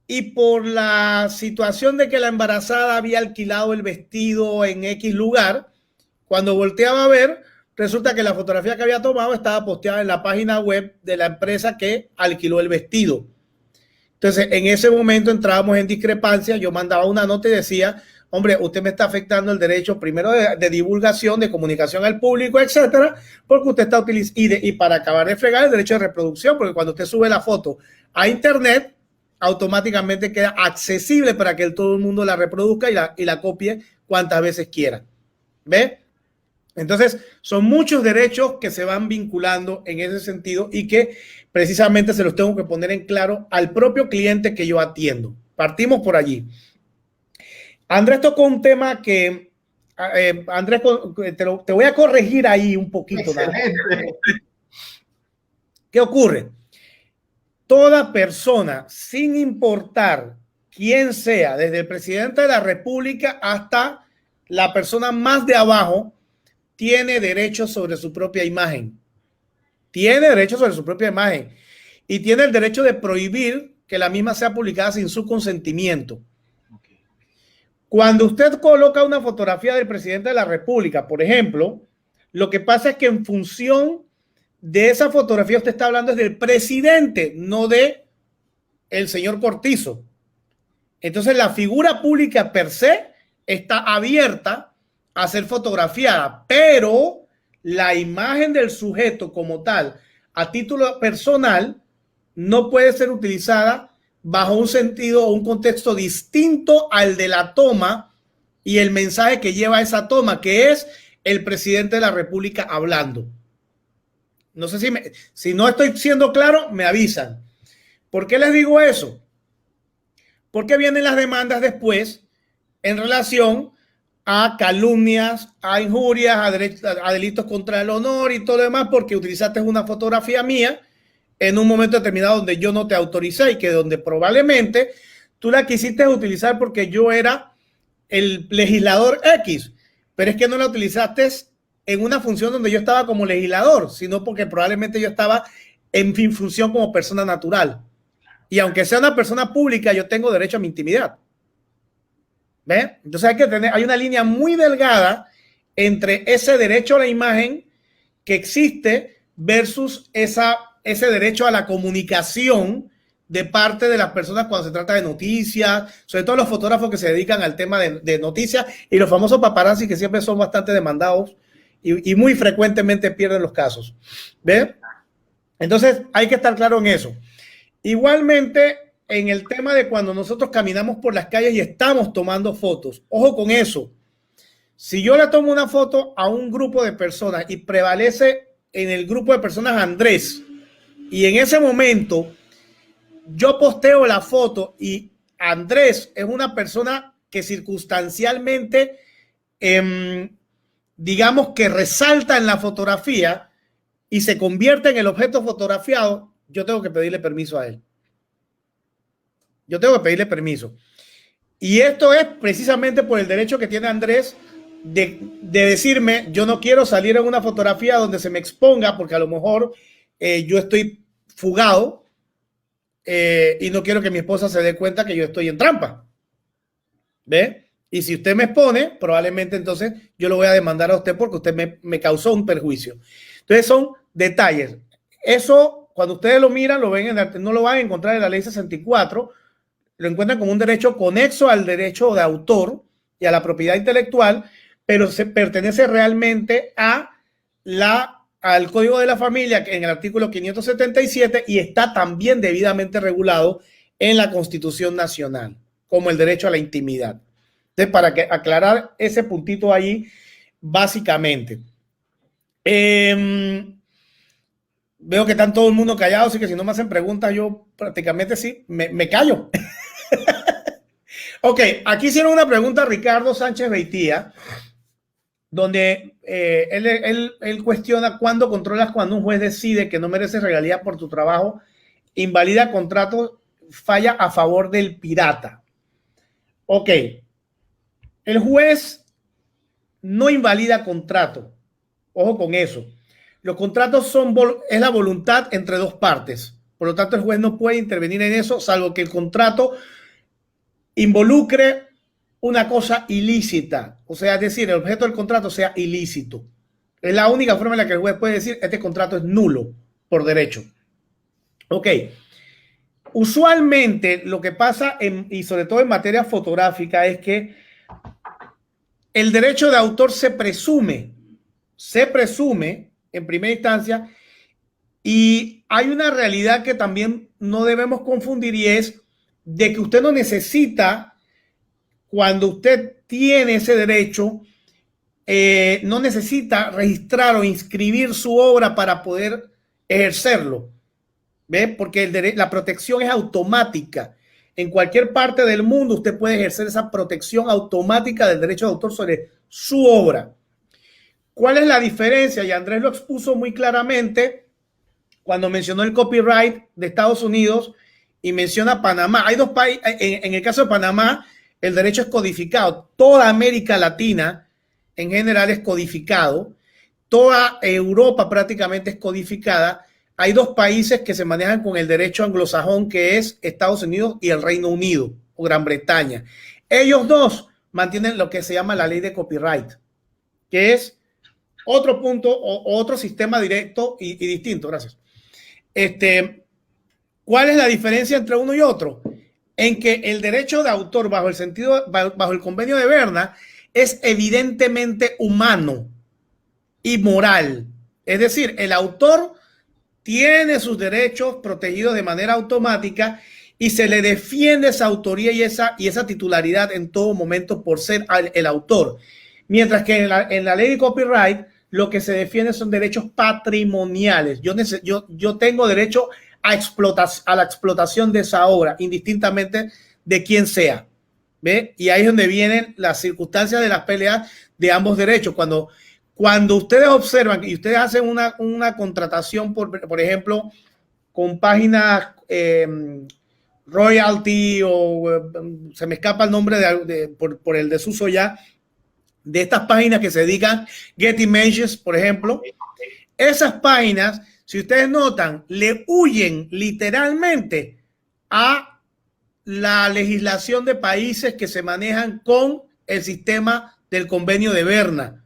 Y por la situación de que la embarazada había alquilado el vestido en X lugar, cuando volteaba a ver, resulta que la fotografía que había tomado estaba posteada en la página web de la empresa que alquiló el vestido. Entonces, en ese momento entrábamos en discrepancia. Yo mandaba una nota y decía, hombre, usted me está afectando el derecho primero de divulgación, de comunicación al público, etcétera, porque usted está utilizando, y para acabar de fregar, el derecho de reproducción, porque cuando usted sube la foto a internet, automáticamente queda accesible para que todo el mundo la reproduzca y la copie cuantas veces quiera. ¿Ve? Entonces, son muchos derechos que se van vinculando en ese sentido y que precisamente se los tengo que poner en claro al propio cliente que yo atiendo. Partimos por allí. Andrés tocó un tema que, Andrés, te voy a corregir ahí un poquito. ¿Qué ocurre? Toda persona, sin importar quién sea, desde el presidente de la República hasta la persona más de abajo, tiene derecho sobre su propia imagen. Tiene derecho sobre su propia imagen. Y tiene el derecho de prohibir que la misma sea publicada sin su consentimiento. Cuando usted coloca una fotografía del presidente de la República, por ejemplo, lo que pasa es que en función de esa fotografía usted está hablando es del presidente, no de el señor Cortizo. Entonces la figura pública per se está abierta a ser fotografiada, pero la imagen del sujeto como tal, a título personal, no puede ser utilizada bajo un sentido o un contexto distinto al de la toma y el mensaje que lleva esa toma, que es el presidente de la República hablando. No sé si no estoy siendo claro, me avisan. ¿Por qué les digo eso? Porque vienen las demandas después en relación a calumnias, a injurias, a delitos contra el honor y todo lo demás, porque utilizaste una fotografía mía en un momento determinado donde yo no te autoricé y que donde probablemente tú la quisiste utilizar porque yo era el legislador X, pero es que no la utilizaste en una función donde yo estaba como legislador, sino porque probablemente yo estaba en mi función como persona natural. Y aunque sea una persona pública, yo tengo derecho a mi intimidad. ¿Ve? Entonces hay una línea muy delgada entre ese derecho a la imagen que existe versus ese derecho a la comunicación de parte de las personas cuando se trata de noticias, sobre todo los fotógrafos que se dedican al tema de noticias y los famosos paparazzi que siempre son bastante demandados y muy frecuentemente pierden los casos. ¿Ve? Entonces hay que estar claro en eso. Igualmente, en el tema de cuando nosotros caminamos por las calles y estamos tomando fotos, ojo con eso. Si yo le tomo una foto a un grupo de personas y prevalece en el grupo de personas Andrés, y en ese momento yo posteo la foto y Andrés es una persona que circunstancialmente, digamos que resalta en la fotografía y se convierte en el objeto fotografiado, yo tengo que pedirle permiso a él. Yo tengo que pedirle permiso. Y esto es precisamente por el derecho que tiene Andrés de decirme, yo no quiero salir en una fotografía donde se me exponga, porque a lo mejor yo estoy fugado y no quiero que mi esposa se dé cuenta que yo estoy en trampa. ¿Ve? Y si usted me expone, probablemente entonces yo lo voy a demandar a usted porque usted me causó un perjuicio. Entonces son detalles. Eso, cuando ustedes lo miran, lo ven no lo van a encontrar en la ley 64, lo encuentran como un derecho conexo al derecho de autor y a la propiedad intelectual, pero se pertenece realmente al Código de la Familia en el artículo 577 y está también debidamente regulado en la Constitución Nacional, como el derecho a la intimidad. Entonces, para aclarar ese puntito ahí, básicamente. Veo que están todo el mundo callado, así que si no me hacen preguntas, yo prácticamente sí, me callo. Ok, aquí hicieron una pregunta a Ricardo Sánchez Beitía, donde él cuestiona cuándo controlas cuando un juez decide que no mereces regalías por tu trabajo, invalida contrato, falla a favor del pirata. Ok, el juez no invalida contrato. Ojo con eso. Los contratos es la voluntad entre dos partes. Por lo tanto, el juez no puede intervenir en eso, salvo que el contrato involucre una cosa ilícita. O sea, es decir, el objeto del contrato sea ilícito. Es la única forma en la que el juez puede decir este contrato es nulo por derecho. Ok. Usualmente lo que pasa, y sobre todo en materia fotográfica, es que el derecho de autor se presume en primera instancia, y hay una realidad que también no debemos confundir, y es de que usted no necesita, cuando usted tiene ese derecho, no necesita registrar o inscribir su obra para poder ejercerlo. ¿Ve? Porque la protección es automática. En cualquier parte del mundo usted puede ejercer esa protección automática del derecho de autor sobre su obra. ¿Cuál es la diferencia? Y Andrés lo expuso muy claramente cuando mencionó el copyright de Estados Unidos y menciona Panamá. Hay dos países, en el caso de Panamá, el derecho es codificado. Toda América Latina en general es codificado. Toda Europa prácticamente es codificada. Hay dos países que se manejan con el derecho anglosajón, que es Estados Unidos y el Reino Unido o Gran Bretaña. Ellos dos mantienen lo que se llama la ley de copyright, que es otro punto o otro sistema directo y distinto. Gracias. ¿Cuál es la diferencia entre uno y otro? En que el derecho de autor bajo el convenio de Berna es evidentemente humano y moral. Es decir, el autor tiene sus derechos protegidos de manera automática y se le defiende esa autoría y esa titularidad en todo momento por ser el autor. Mientras que en la ley de copyright lo que se defiende son derechos patrimoniales. Yo tengo derecho a la explotación de esa obra, indistintamente de quién sea. ¿Ve? Y ahí es donde vienen las circunstancias de las peleas de ambos derechos. Cuando ustedes observan y ustedes hacen una contratación, por ejemplo, con páginas royalty o se me escapa el nombre por el desuso ya, de estas páginas que se dedican, Getty Images, por ejemplo, esas páginas, si ustedes notan, le huyen literalmente a la legislación de países que se manejan con el sistema del convenio de Berna.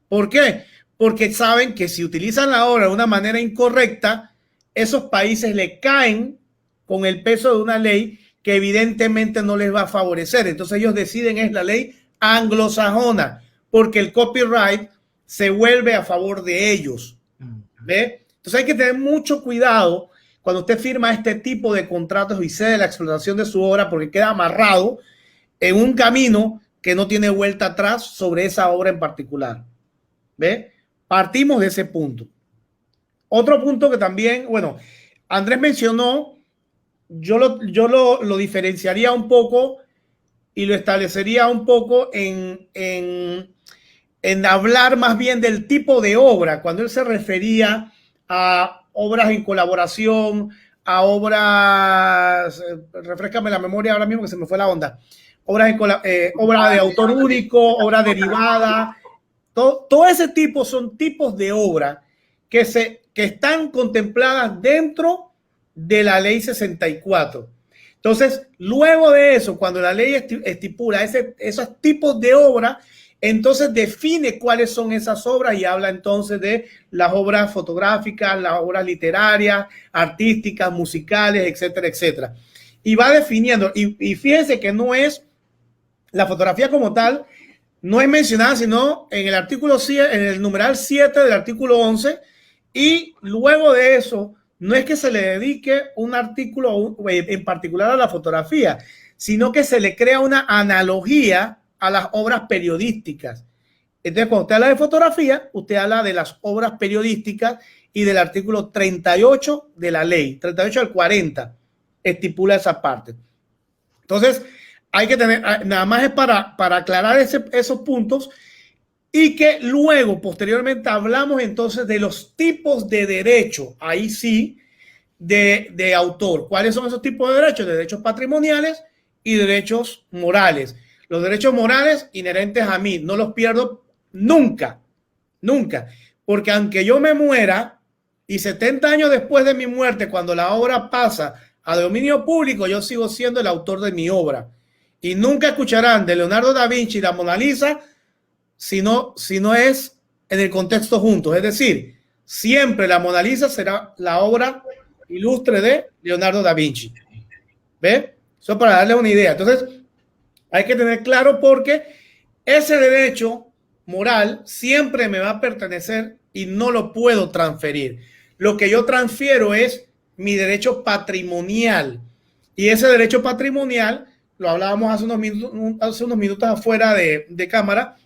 ¿Por qué? Porque saben que si utilizan la obra de una manera incorrecta, esos países le caen con el peso de una ley que evidentemente no les va a favorecer. Entonces ellos deciden es la ley anglosajona, porque el copyright se vuelve a favor de ellos. ¿Ve? Entonces hay que tener mucho cuidado cuando usted firma este tipo de contratos y cede la explotación de su obra, porque queda amarrado en un camino que no tiene vuelta atrás sobre esa obra en particular. ¿Ve? Partimos de ese punto. Otro punto que también, bueno, Andrés mencionó lo diferenciaría un poco y lo establecería un poco en hablar más bien del tipo de obra, cuando él se refería a obras en colaboración, a obras, refréscame la memoria ahora mismo que se me fue la onda, obras de autor único, obra derivada, todo ese tipo son tipos de obra que están contempladas dentro de la ley 64. Entonces, luego de eso, cuando la ley estipula esos tipos de obra, entonces define cuáles son esas obras y habla entonces de las obras fotográficas, las obras literarias, artísticas, musicales, etcétera, etcétera. Y va definiendo, y fíjense que no es la fotografía como tal, no es mencionada sino en el artículo 7, en el numeral 7 del artículo 11, y luego de eso, no es que se le dedique un artículo en particular a la fotografía, sino que se le crea una analogía a las obras periodísticas. Entonces, cuando usted habla de fotografía, usted habla de las obras periodísticas y del artículo 38 de la ley, 38 al 40, estipula esa parte. Entonces, hay que tener, nada más es para aclarar esos puntos, y que luego, posteriormente, hablamos entonces de los tipos de derecho, ahí sí, de autor. ¿Cuáles son esos tipos de derechos? Derechos patrimoniales y derechos morales. Los derechos morales inherentes a mí, no los pierdo nunca, nunca. Porque aunque yo me muera y 70 años después de mi muerte, cuando la obra pasa a dominio público, yo sigo siendo el autor de mi obra. Y nunca escucharán de Leonardo da Vinci y la Mona Lisa si no es en el contexto juntos. Es decir, siempre la Mona Lisa será la obra ilustre de Leonardo da Vinci. ¿Ve? Eso para darle una idea. Entonces, hay que tener claro porque ese derecho moral siempre me va a pertenecer y no lo puedo transferir. Lo que yo transfiero es mi derecho patrimonial. Y ese derecho patrimonial, lo hablábamos hace unos minutos afuera de cámara,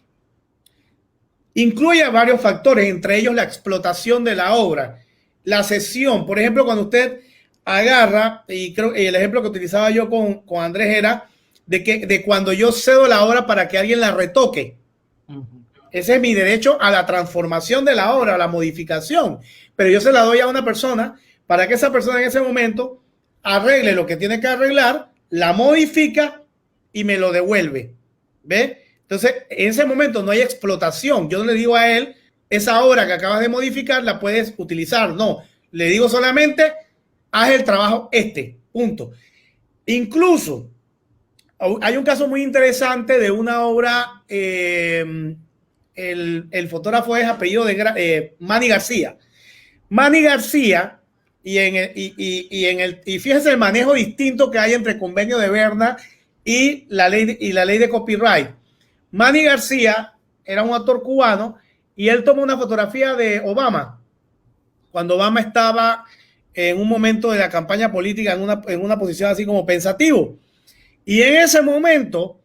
incluye varios factores, entre ellos la explotación de la obra, la cesión. Por ejemplo, cuando usted agarra, y creo que el ejemplo que utilizaba yo con Andrés era de cuando yo cedo la obra para que alguien la retoque. Ese es mi derecho a la transformación de la obra, a la modificación. Pero yo se la doy a una persona para que esa persona en ese momento arregle lo que tiene que arreglar, la modifica y me lo devuelve. ¿Ve? Entonces, en ese momento no hay explotación. Yo no le digo a él, esa obra que acabas de modificar la puedes utilizar. No, le digo solamente, haz el trabajo punto. Incluso, hay un caso muy interesante de una obra, el fotógrafo es apellido de Manny García. Manny García, y fíjense el manejo distinto que hay entre convenio de Berna y la ley de copyright. Manny García era un actor cubano y él tomó una fotografía de Obama cuando Obama estaba en un momento de la campaña política en una posición así como pensativo. Y en ese momento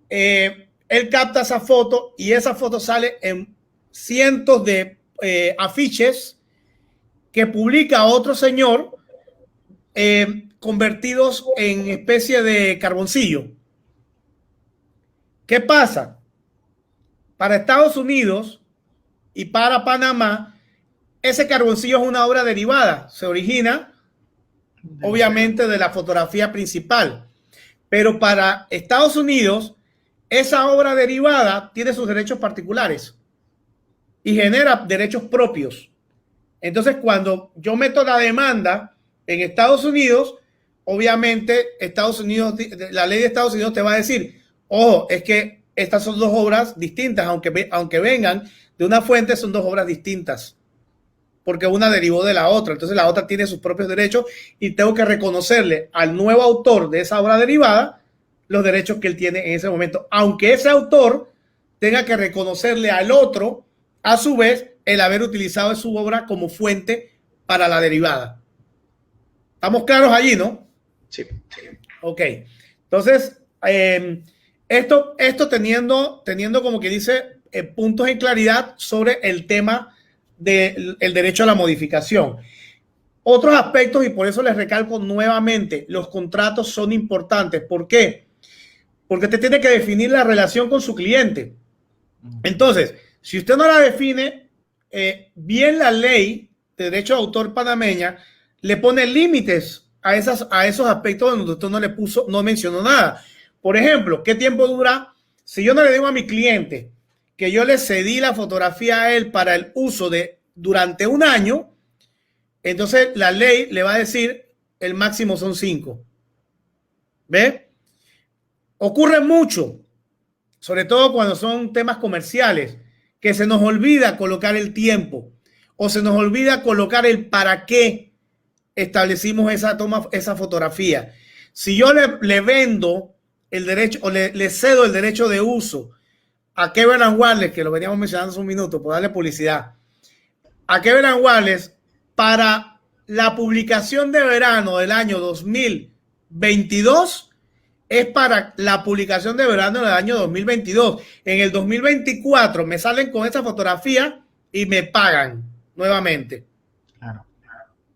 él capta esa foto y esa foto sale en cientos de afiches que publica otro señor convertidos en especie de carboncillo. ¿Qué pasa? Para Estados Unidos y para Panamá, ese carboncillo es una obra derivada. Se origina, obviamente, de la fotografía principal. Pero para Estados Unidos, esa obra derivada tiene sus derechos particulares y genera derechos propios. Entonces, cuando yo meto la demanda en Estados Unidos, obviamente, la ley de Estados Unidos te va a decir, ojo, es que estas son dos obras distintas, aunque vengan de una fuente, son dos obras distintas, porque una derivó de la otra. Entonces la otra tiene sus propios derechos y tengo que reconocerle al nuevo autor de esa obra derivada los derechos que él tiene en ese momento, aunque ese autor tenga que reconocerle al otro, a su vez, el haber utilizado su obra como fuente para la derivada. ¿Estamos claros allí, no? Sí. Ok. Entonces, esto teniendo como que dice puntos en claridad sobre el tema del derecho a la modificación. Otros aspectos, y por eso les recalco nuevamente, los contratos son importantes. ¿Por qué? Porque usted tiene que definir la relación con su cliente. Entonces, si usted no la define, bien la ley de derecho de autor panameña le pone límites a esos aspectos donde usted no mencionó nada. Por ejemplo, ¿qué tiempo dura? Si yo no le digo a mi cliente que yo le cedí la fotografía a él para el uso durante un año, entonces la ley le va a decir el máximo son 5. ¿Ve? Ocurre mucho, sobre todo cuando son temas comerciales, que se nos olvida colocar el tiempo o se nos olvida colocar el para qué establecimos esa fotografía. Si yo le vendo el derecho o le cedo el derecho de uso a Kevin Wallace, que lo veníamos mencionando hace un minuto por darle publicidad, a Kevin Wallace para la publicación de verano del año 2022, es para la publicación de verano del año 2022. En el 2024 me salen con esa fotografía y me pagan nuevamente. Claro.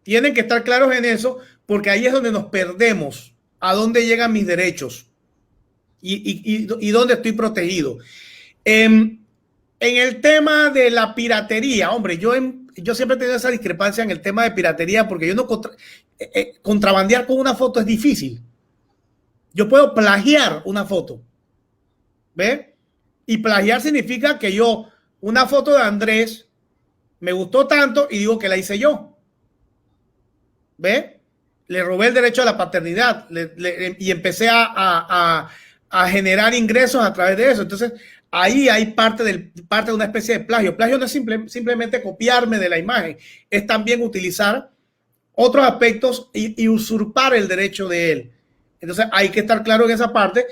Tienen que estar claros en eso, porque ahí es donde nos perdemos, a dónde llegan mis derechos y dónde estoy protegido. En el tema de la piratería, hombre, yo siempre he tenido esa discrepancia en el tema de piratería, porque yo no contrabandear con una foto es difícil. Yo puedo plagiar una foto, ¿ve? Y plagiar significa que una foto de Andrés me gustó tanto y digo que la hice yo, ¿ve? Le robé el derecho a la paternidad y empecé a generar ingresos a través de eso. Entonces, ahí hay parte de una especie de plagio. Plagio no es simplemente copiarme de la imagen, es también utilizar otros aspectos y usurpar el derecho de él. Entonces hay que estar claro en esa parte,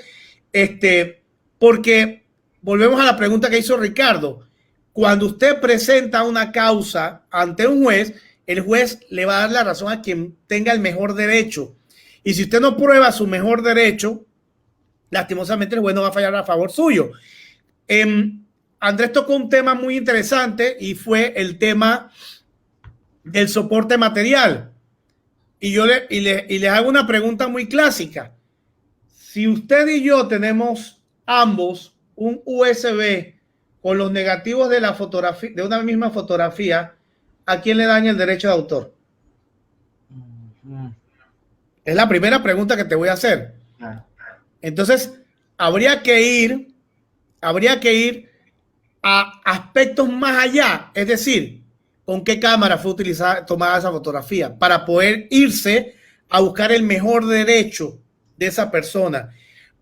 porque volvemos a la pregunta que hizo Ricardo. Cuando usted presenta una causa ante un juez, el juez le va a dar la razón a quien tenga el mejor derecho. Y si usted no prueba su mejor derecho, lastimosamente el juez no va a fallar a favor suyo. Andrés tocó un tema muy interesante y fue el tema del soporte material. Y les hago una pregunta muy clásica. Si usted y yo tenemos ambos un USB con los negativos de la fotografía, de una misma fotografía, ¿a quién le daña el derecho de autor? Es la primera pregunta que te voy a hacer. Entonces, habría que ir a aspectos más allá, es decir, con qué cámara fue tomada esa fotografía para poder irse a buscar el mejor derecho de esa persona.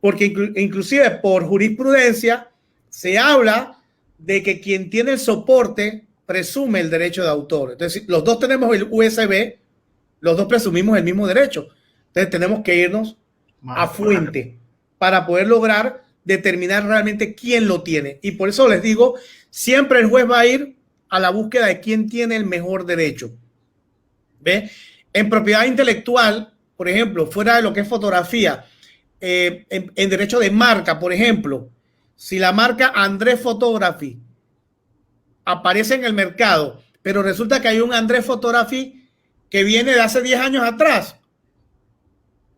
Porque inclusive por jurisprudencia se habla de que quien tiene el soporte presume el derecho de autor. Entonces, los dos tenemos el USB, los dos presumimos el mismo derecho. Entonces, tenemos que irnos a fuente para poder lograr determinar realmente quién lo tiene. Y por eso les digo, siempre el juez va a ir a la búsqueda de quién tiene el mejor derecho. ¿Ve? En propiedad intelectual, por ejemplo, fuera de lo que es fotografía, en derecho de marca, por ejemplo, si la marca Andrés Photography aparece en el mercado, pero resulta que hay un Andrés Photography que viene de hace 10 años atrás,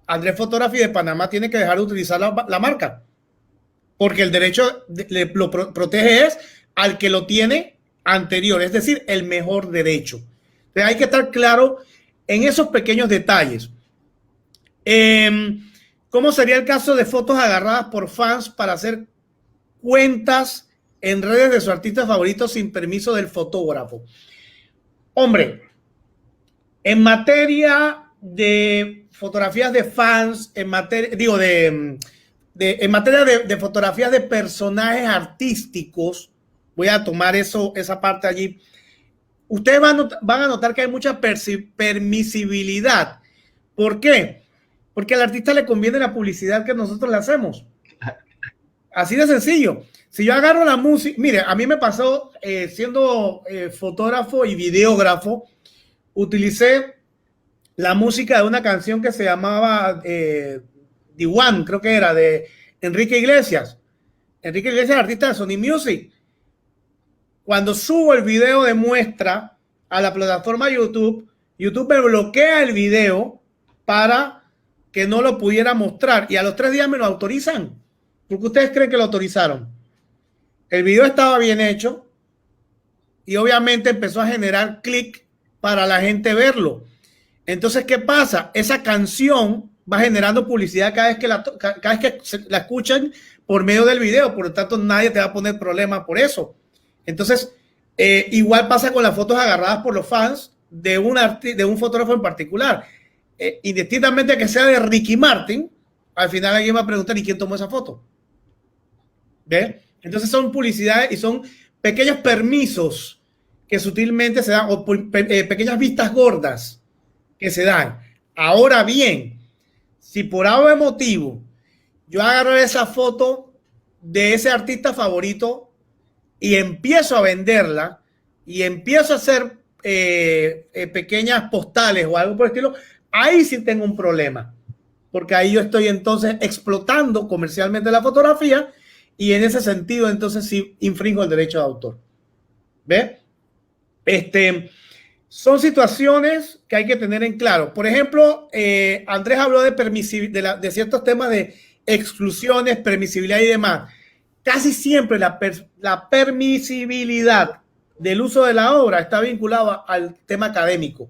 Andrés Photography de Panamá tiene que dejar de utilizar la marca, porque el derecho lo protege es al que lo tiene anterior, es decir, el mejor derecho. Entonces hay que estar claro en esos pequeños detalles. ¿Cómo sería el caso de fotos agarradas por fans para hacer cuentas en redes de su artista favorito sin permiso del fotógrafo? Hombre, en materia de fotografías de fans, en materia de fotografías de personajes artísticos, voy a tomar esa parte allí. Ustedes van a notar que hay mucha permisibilidad. ¿Por qué? Porque al artista le conviene la publicidad que nosotros le hacemos. Así de sencillo. Si yo agarro la música, mire, a mí me pasó siendo fotógrafo y videógrafo, utilicé la música de una canción que se llamaba The One, creo que era, de Enrique Iglesias. Enrique Iglesias, artista de Sony Music. Cuando subo el video de muestra a la plataforma YouTube, YouTube me bloquea el video para que no lo pudiera mostrar y a los 3 días me lo autorizan. ¿Por qué ustedes creen que lo autorizaron? El video estaba bien hecho y obviamente empezó a generar clic para la gente verlo. Entonces, ¿qué pasa? Esa canción va generando publicidad cada vez que la escuchan por medio del video, por lo tanto nadie te va a poner problema por eso. Entonces, igual pasa con las fotos agarradas por los fans de un fotógrafo en particular. Indistintamente que sea de Ricky Martin, al final alguien va a preguntar, ¿y quién tomó esa foto? ¿Ve? Entonces son publicidades y son pequeños permisos que sutilmente se dan, o pequeñas vistas gordas que se dan. Ahora bien, si por algún motivo yo agarro esa foto de ese artista favorito y empiezo a venderla y empiezo a hacer pequeñas postales o algo por el estilo, ahí sí tengo un problema, porque ahí yo estoy entonces explotando comercialmente la fotografía y en ese sentido entonces sí infringo el derecho de autor. ¿Ve? Son situaciones que hay que tener en claro. Por ejemplo, Andrés habló de ciertos temas de exclusiones, permisibilidad y demás. Casi siempre la permisibilidad del uso de la obra está vinculada al tema académico.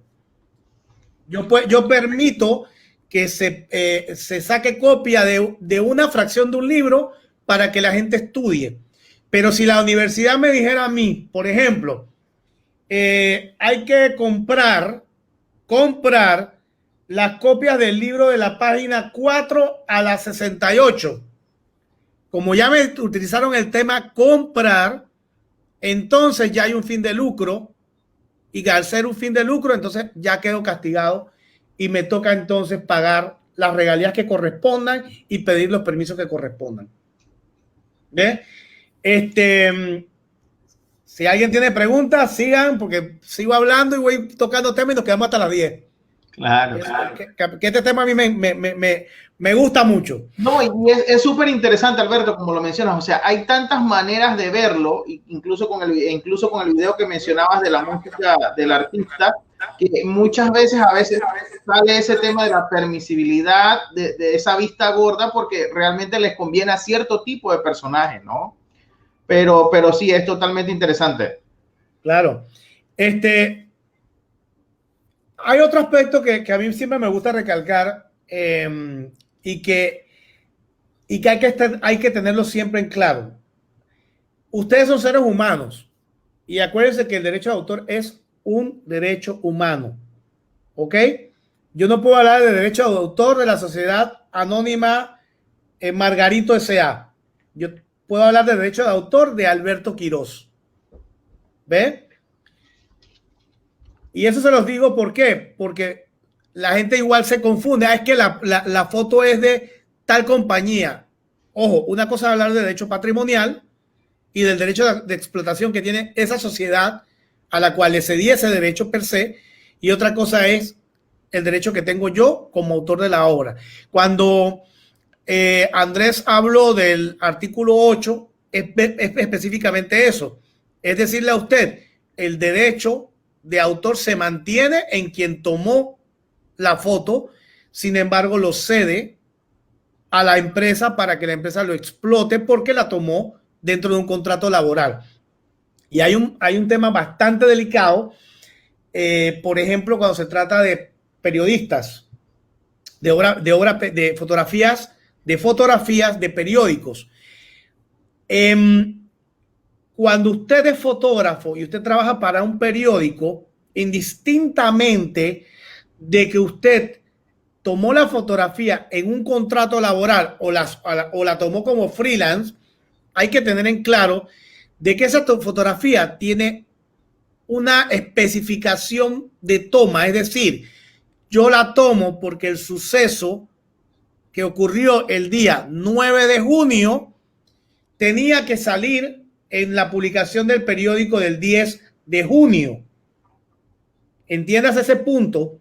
Yo permito que se saque copia de una fracción de un libro para que la gente estudie. Pero si la universidad me dijera a mí, por ejemplo, hay que comprar las copias del libro de la página 4 a la 68. Como ya me utilizaron el tema comprar, entonces ya hay un fin de lucro y al ser un fin de lucro, entonces ya quedo castigado y me toca entonces pagar las regalías que correspondan y pedir los permisos que correspondan. ¿Ve? Si alguien tiene preguntas, sigan, porque sigo hablando y voy tocando temas y nos quedamos hasta las 10. Claro. Que este tema a mí me gusta mucho. No, y es súper interesante, Alberto, como lo mencionas. O sea, hay tantas maneras de verlo, incluso con el video que mencionabas de la música del artista, que muchas veces, sale ese tema de la permisibilidad, de esa vista gorda, porque realmente les conviene a cierto tipo de personajes, ¿no? Pero sí, es totalmente interesante. Claro. Hay otro aspecto que a mí siempre me gusta recalcar y que hay que tenerlo siempre en claro. Ustedes son seres humanos y acuérdense que el derecho de autor es un derecho humano. ¿Ok? Yo no puedo hablar de derecho de autor de la Sociedad Anónima Margarito S.A. Yo puedo hablar de derecho de autor de Alberto Quiroz. ¿Ve? Y eso se los digo, ¿por qué? Porque la gente igual se confunde. Es que la foto es de tal compañía. Ojo, una cosa es hablar de derecho patrimonial y del derecho de explotación que tiene esa sociedad a la cual le cedí ese derecho per se, y otra cosa es el derecho que tengo yo como autor de la obra. Cuando Andrés habló del artículo 8, es específicamente eso. Es decirle a usted, el derecho de autor se mantiene en quien tomó la foto, sin embargo lo cede a la empresa para que la empresa lo explote porque la tomó dentro de un contrato laboral. Y hay un tema bastante delicado, por ejemplo, cuando se trata de periodistas, de fotografías de periódicos. Cuando usted es fotógrafo y usted trabaja para un periódico, indistintamente de que usted tomó la fotografía en un contrato laboral o la tomó como freelance, hay que tener en claro de que esa fotografía tiene una especificación de toma, es decir, yo la tomo porque el suceso que ocurrió el día 9 de junio tenía que salir en la publicación del periódico del 10 de junio. ¿Entiendas ese punto?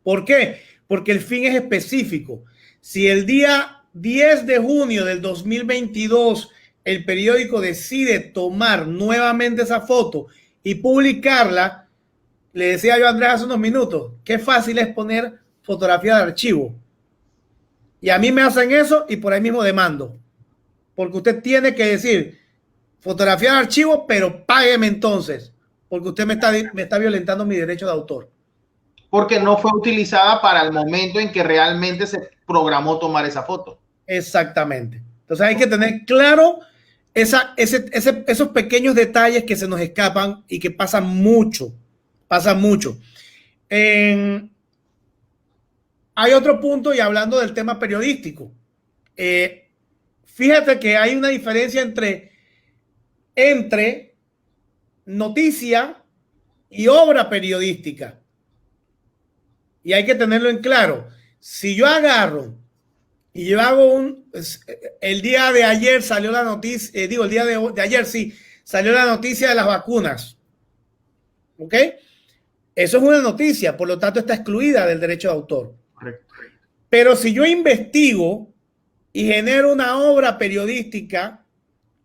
¿Por qué? Porque el fin es específico. Si el día 10 de junio del 2022 el periódico decide tomar nuevamente esa foto y publicarla, le decía yo a Andrés hace unos minutos, qué fácil es poner fotografía de archivo. Y a mí me hacen eso y por ahí mismo demando. Porque usted tiene que decir fotografía de archivo, pero págueme entonces, porque usted me está violentando mi derecho de autor. Porque no fue utilizada para el momento en que realmente se programó tomar esa foto. Exactamente. Entonces hay que tener claro esos pequeños detalles que se nos escapan y que pasan mucho. Pasan mucho. Hay otro punto, y hablando del tema periodístico. Fíjate que hay una diferencia entre noticia y obra periodística. Y hay que tenerlo en claro. Si yo agarro y yo hago el día de ayer salió la noticia, el día de ayer sí, salió la noticia de las vacunas. ¿Ok? Eso es una noticia, por lo tanto está excluida del derecho de autor. Correcto. Pero si yo investigo y genero una obra periodística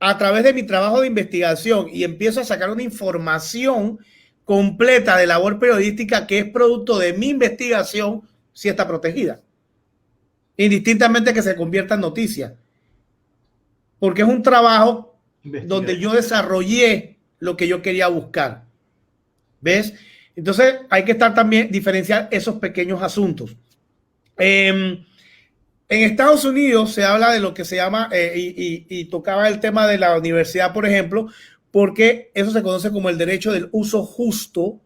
a través de mi trabajo de investigación y empiezo a sacar una información completa de labor periodística que es producto de mi investigación, sí está protegida. Indistintamente que se convierta en noticia. Porque es un trabajo donde yo desarrollé lo que yo quería buscar. ¿Ves? Entonces hay que estar también, diferenciar esos pequeños asuntos. En Estados Unidos se habla de lo que se llama, y tocaba el tema de la universidad, por ejemplo, porque eso se conoce como el derecho del uso justo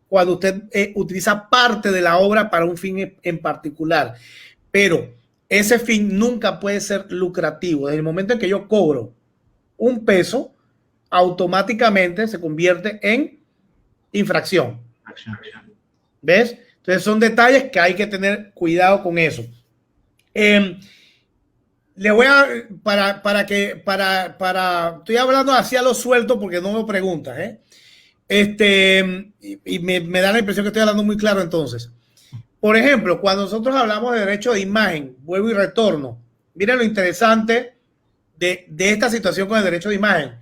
cuando usted utiliza parte de la obra para un fin en particular. Pero ese fin nunca puede ser lucrativo. Desde el momento en que yo cobro un peso, automáticamente se convierte en infracción. ¿Ves? Entonces son detalles que hay que tener cuidado con eso. Le voy a, estoy hablando hacia lo suelto porque no me preguntas, y me da la impresión que estoy hablando muy claro entonces. Por ejemplo, cuando nosotros hablamos de derecho de imagen, vuelvo y retorno. Miren lo interesante de esta situación con el derecho de imagen.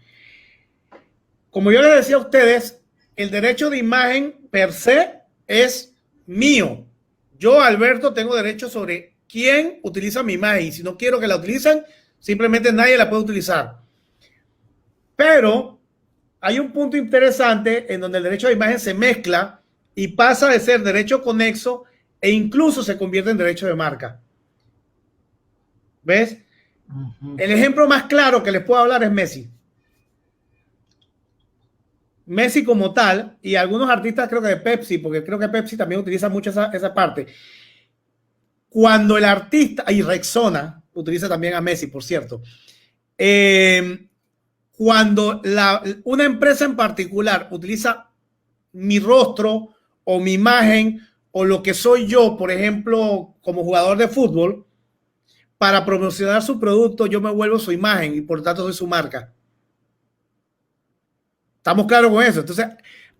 Como yo les decía a ustedes, el derecho de imagen per se es mío. Yo, Alberto, tengo derecho sobre quién utiliza mi imagen. Y si no quiero que la utilicen, simplemente nadie la puede utilizar. Pero hay un punto interesante en donde el derecho de imagen se mezcla y pasa de ser derecho conexo e incluso se convierte en derecho de marca. ¿Ves? El ejemplo más claro que les puedo hablar es Messi. Messi como tal, y algunos artistas creo que de Pepsi, porque creo que Pepsi también utiliza mucho esa parte. Cuando el artista, y Rexona utiliza también a Messi, por cierto, cuando una empresa en particular utiliza mi rostro o mi imagen o lo que soy yo, por ejemplo, como jugador de fútbol, para promocionar su producto, yo me vuelvo su imagen y por tanto soy su marca. ¿Estamos claros con eso? Entonces,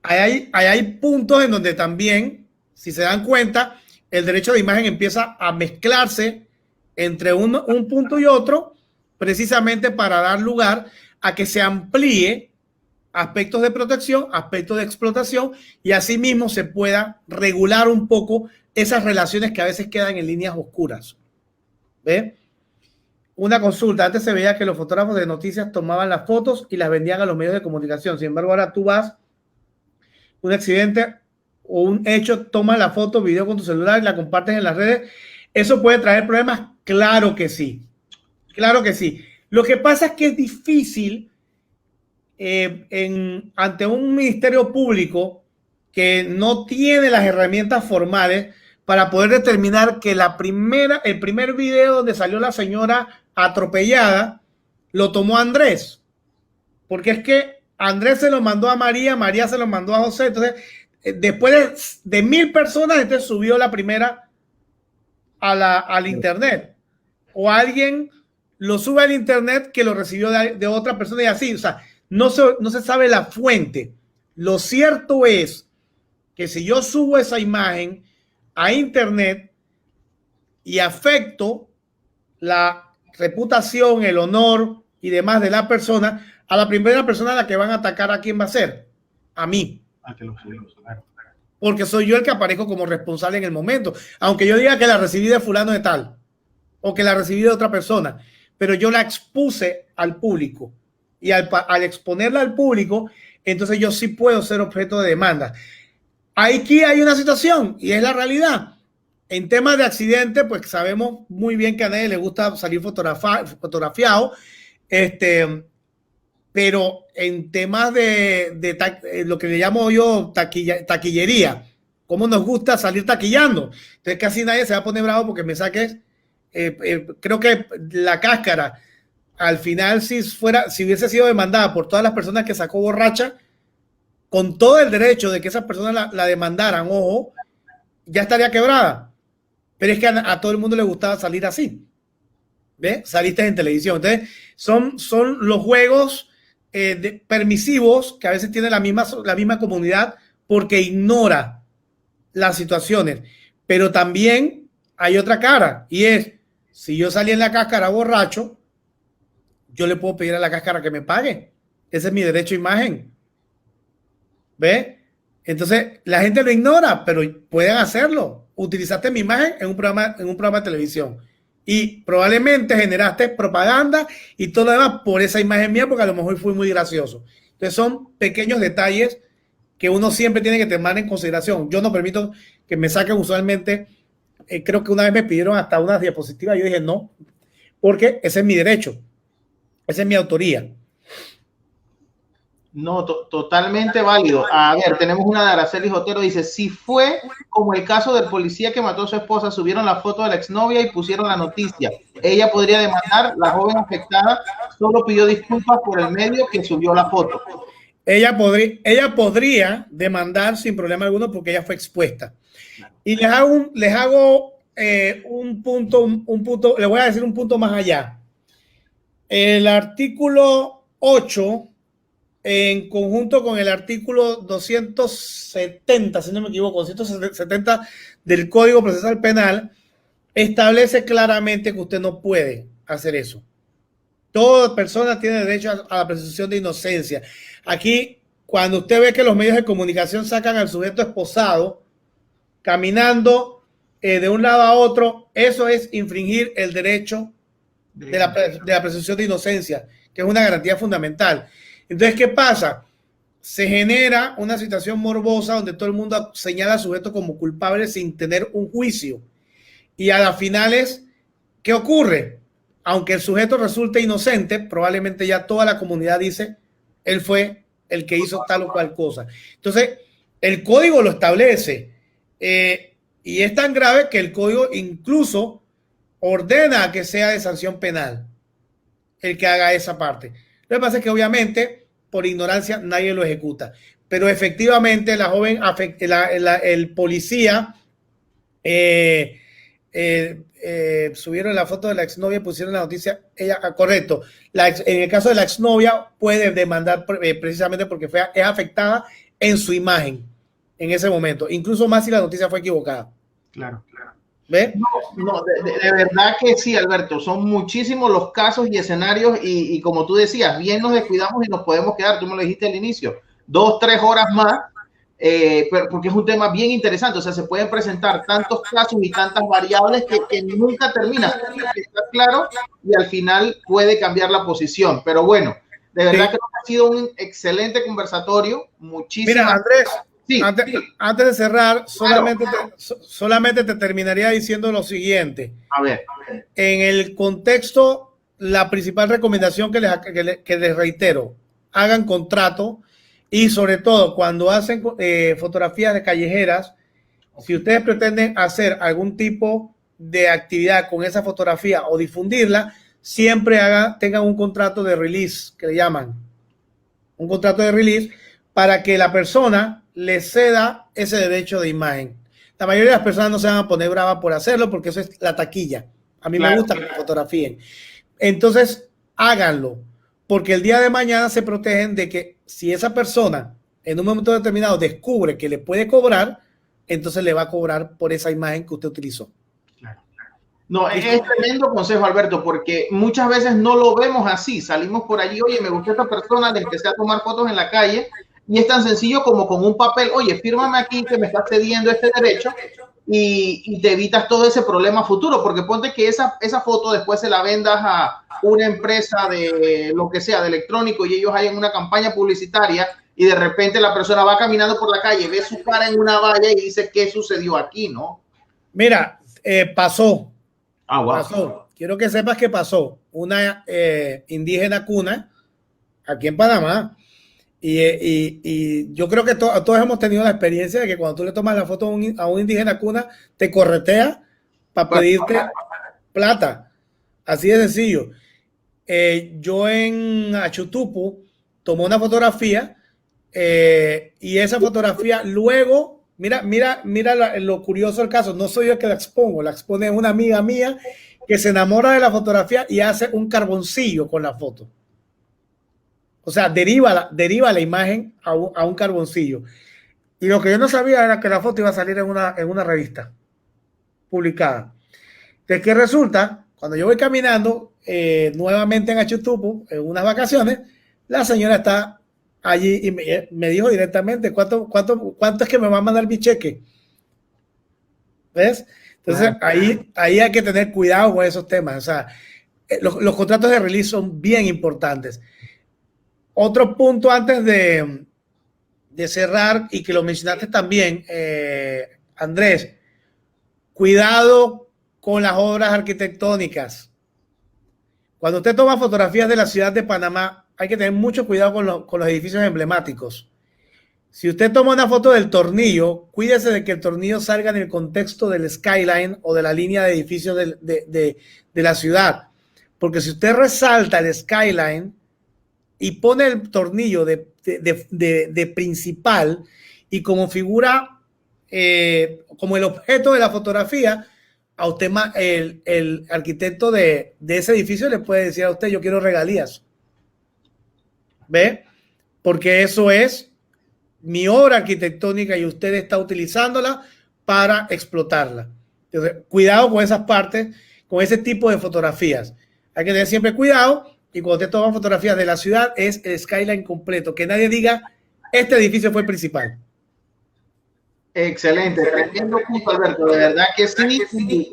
hay puntos en donde también, si se dan cuenta, el derecho de imagen empieza a mezclarse entre un punto y otro, precisamente para dar lugar a que se amplíe aspectos de protección, aspectos de explotación, y asimismo se pueda regular un poco esas relaciones que a veces quedan en líneas oscuras. ¿Ve? Una consulta. Antes se veía que los fotógrafos de noticias tomaban las fotos y las vendían a los medios de comunicación. Sin embargo, ahora tú vas, un accidente o un hecho, tomas la foto, video con tu celular y la compartes en las redes. ¿Eso puede traer problemas? Claro que sí. Claro que sí. Lo que pasa es que es difícil ante un ministerio público que no tiene las herramientas formales para poder determinar que el primer video donde salió la señora atropellada lo tomó Andrés, porque es que Andrés se lo mandó a María, María se lo mandó a José. Entonces, después de 1000 personas, entonces subió la primera al internet, o alguien lo sube al internet que lo recibió de otra persona y así. O sea, no se sabe la fuente. Lo cierto es que si yo subo esa imagen a internet y afecto la reputación, el honor y demás de la persona, a la primera persona a la que van a atacar, ¿a quién va a ser? A mí. porque soy yo el que aparezco como responsable en el momento. Aunque yo diga que la recibí de fulano de tal, o que la recibí de otra persona, pero yo la expuse al público. Y al exponerla al público, entonces yo sí puedo ser objeto de demanda. Aquí hay una situación, y es la realidad. En temas de accidentes, pues sabemos muy bien que a nadie le gusta salir fotografiado, pero en temas de lo que le llamo yo taquillería, ¿cómo nos gusta salir taquillando? Entonces casi nadie se va a poner bravo porque me saques, creo que la cáscara, al final si hubiese sido demandada por todas las personas que sacó borracha, con todo el derecho de que esas personas la demandaran, ojo, ya estaría quebrada. Pero es que a todo el mundo le gustaba salir así. ¿Ves? Saliste en televisión. Entonces, son los juegos permisivos que a veces tiene la misma comunidad porque ignora las situaciones. Pero también hay otra cara, y es, si yo salí en la cáscara borracho, yo le puedo pedir a la cáscara que me pague. Ese es mi derecho a imagen. ¿Ve? Entonces, la gente lo ignora, pero pueden hacerlo. Utilizaste mi imagen en un programa de televisión y probablemente generaste propaganda y todo lo demás por esa imagen mía, porque a lo mejor fui muy gracioso. Entonces, son pequeños detalles que uno siempre tiene que tomar en consideración. Yo no permito que me saquen usualmente. Creo que una vez me pidieron hasta unas diapositivas. Yo dije no, porque ese es mi derecho. Esa es mi autoría. No, totalmente válido. A ver, tenemos una de Araceli Jotero, dice, si fue como el caso del policía que mató a su esposa, subieron la foto de la exnovia y pusieron la noticia. Ella podría demandar, la joven afectada solo pidió disculpas por el medio que subió la foto. Ella podría demandar sin problema alguno porque ella fue expuesta. Y les hago un punto, le voy a decir un punto más allá. El artículo 8, en conjunto con el artículo 270, si no me equivoco, 270 del Código Procesal Penal, establece claramente que usted no puede hacer eso. Toda persona tiene derecho a la presunción de inocencia. Aquí, cuando usted ve que los medios de comunicación sacan al sujeto esposado, caminando de un lado a otro, eso es infringir el derecho de la presunción de inocencia, que es una garantía fundamental. Entonces, ¿qué pasa? Se genera una situación morbosa donde todo el mundo señala al sujeto como culpable sin tener un juicio. Y a las finales, ¿qué ocurre? Aunque el sujeto resulte inocente, probablemente ya toda la comunidad dice, él fue el que hizo tal o cual cosa. Entonces, el código lo establece. Y es tan grave que el código incluso ordena que sea de sanción penal el que haga esa parte. Lo que pasa es que obviamente por ignorancia nadie lo ejecuta, pero efectivamente la joven, el policía subieron la foto de la exnovia, pusieron la noticia, ella, correcto, en el caso de la exnovia puede demandar precisamente porque es afectada en su imagen en ese momento, incluso más si la noticia fue equivocada. Claro, claro. ¿Ves? No, de verdad que sí, Alberto, son muchísimos los casos y escenarios y como tú decías, bien nos descuidamos y nos podemos quedar, tú me lo dijiste al inicio, 2-3 horas más, porque es un tema bien interesante, o sea, se pueden presentar tantos casos y tantas variables que nunca termina, está claro, y al final puede cambiar la posición, pero bueno, de verdad que ha sido un excelente conversatorio, muchísimas Mira, Andrés, sí, antes de cerrar, solamente te terminaría diciendo lo siguiente. A ver. En el contexto, la principal recomendación que les reitero, hagan contrato y sobre todo cuando hacen fotografías de callejeras, si ustedes pretenden hacer algún tipo de actividad con esa fotografía o difundirla, siempre tengan un contrato de release, que le llaman. Un contrato de release para que la persona le ceda ese derecho de imagen. La mayoría de las personas no se van a poner bravas por hacerlo porque eso es la taquilla. A mí me gusta que me fotografíen. Entonces, háganlo, porque el día de mañana se protegen de que si esa persona en un momento determinado descubre que le puede cobrar, entonces le va a cobrar por esa imagen que usted utilizó. No, es tremendo consejo, Alberto, porque muchas veces no lo vemos así. Salimos por allí, oye, me gustó esta persona, le empecé a tomar fotos en la calle y es tan sencillo como con un papel, oye, fírmame aquí que me estás cediendo este derecho y te evitas todo ese problema futuro, porque ponte que esa foto después se la vendas a una empresa de lo que sea, de electrónico, y ellos hayan una campaña publicitaria y de repente la persona va caminando por la calle, ve su cara en una valla y dice, ¿qué sucedió aquí, no? Mira, pasó. Ah, wow. Pasó. Quiero que sepas que pasó. Una indígena cuna aquí en Panamá. Y yo creo que todos hemos tenido la experiencia de que cuando tú le tomas la foto a un indígena cuna, te corretea para pedirte plata. Así de sencillo. Yo en Achutupu tomé una fotografía y esa fotografía luego, mira lo curioso del caso, no soy yo que la expongo, la expone una amiga mía que se enamora de la fotografía y hace un carboncillo con la foto. O sea, deriva la imagen a un carboncillo. Y lo que yo no sabía era que la foto iba a salir en una revista publicada. ¿De qué resulta? Cuando yo voy caminando nuevamente en Achutupu, en unas vacaciones, la señora está allí y me dijo directamente ¿cuánto es que me va a mandar mi cheque? ¿Ves? Entonces ahí hay que tener cuidado con esos temas. O sea, los contratos de release son bien importantes. Otro punto antes de cerrar, y que lo mencionaste también, Andrés, cuidado con las obras arquitectónicas. Cuando usted toma fotografías de la ciudad de Panamá, hay que tener mucho cuidado con los edificios emblemáticos. Si usted toma una foto del tornillo, cuídese de que el tornillo salga en el contexto del skyline o de la línea de edificios de la ciudad. Porque si usted resalta el skyline y pone el tornillo de principal y como figura, como el objeto de la fotografía, a usted, el arquitecto de ese edificio le puede decir a usted, yo quiero regalías. ¿Ve? Porque eso es mi obra arquitectónica y usted está utilizándola para explotarla. Entonces, cuidado con esas partes, con ese tipo de fotografías. Hay que tener siempre cuidado. Y cuando usted toma fotografías de la ciudad, es el skyline completo. Que nadie diga, este edificio fue el principal. Excelente, tremendo punto, Alberto. De verdad que sí,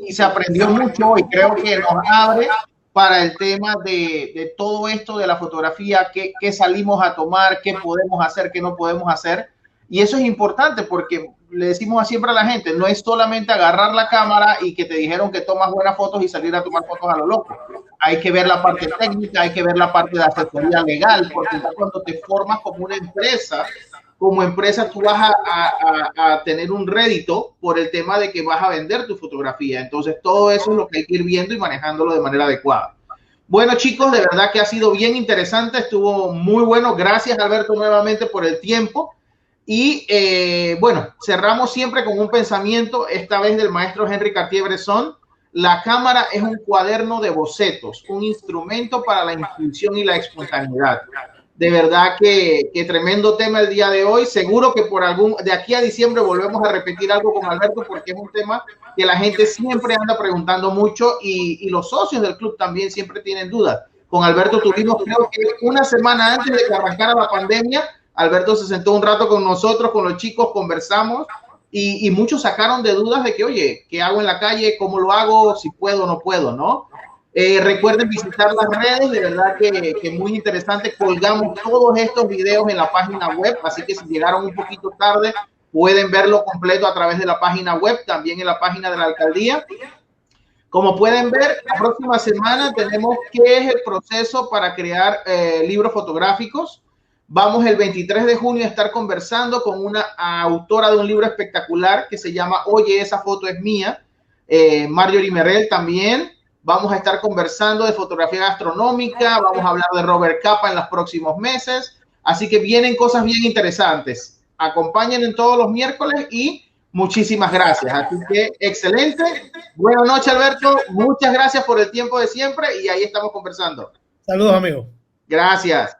y se aprendió mucho y creo que nos abre para el tema de todo esto de la fotografía, qué salimos a tomar, qué podemos hacer, qué no podemos hacer. Y eso es importante porque le decimos siempre a la gente, no es solamente agarrar la cámara y que te dijeron que tomas buenas fotos y salir a tomar fotos a lo loco. Hay que ver la parte técnica, hay que ver la parte de asesoría legal, porque cuando te formas como una empresa, tú vas a tener un rédito por el tema de que vas a vender tu fotografía. Entonces, todo eso es lo que hay que ir viendo y manejándolo de manera adecuada. Bueno, chicos, de verdad que ha sido bien interesante, estuvo muy bueno. Gracias, Alberto, nuevamente por el tiempo. Y bueno, cerramos siempre con un pensamiento, esta vez del maestro Henry Cartier-Bresson. La cámara es un cuaderno de bocetos, un instrumento para la intuición y la espontaneidad. De verdad que tremendo tema el día de hoy. Seguro que de aquí a diciembre volvemos a repetir algo con Alberto porque es un tema que la gente siempre anda preguntando mucho y los socios del club también siempre tienen dudas. Con Alberto tuvimos, creo que una semana antes de que arrancara la pandemia, Alberto se sentó un rato con nosotros, con los chicos, conversamos y muchos sacaron de dudas de que, oye, ¿qué hago en la calle? ¿Cómo lo hago? Si puedo o no puedo, ¿no? Recuerden visitar las redes, de verdad que muy interesante. Colgamos todos estos videos en la página web, así que si llegaron un poquito tarde, pueden verlo completo a través de la página web, también en la página de la alcaldía. Como pueden ver, la próxima semana tenemos qué es el proceso para crear libros fotográficos. Vamos el 23 de junio a estar conversando con una autora de un libro espectacular que se llama Oye, esa foto es mía, Marjorie Merrell también. Vamos a estar conversando de fotografía gastronómica, vamos a hablar de Robert Capa en los próximos meses, así que vienen cosas bien interesantes. Acompañen en todos los miércoles y muchísimas gracias. Así que excelente. Buenas noches, Alberto. Muchas gracias por el tiempo de siempre y ahí estamos conversando. Saludos, amigo. Gracias.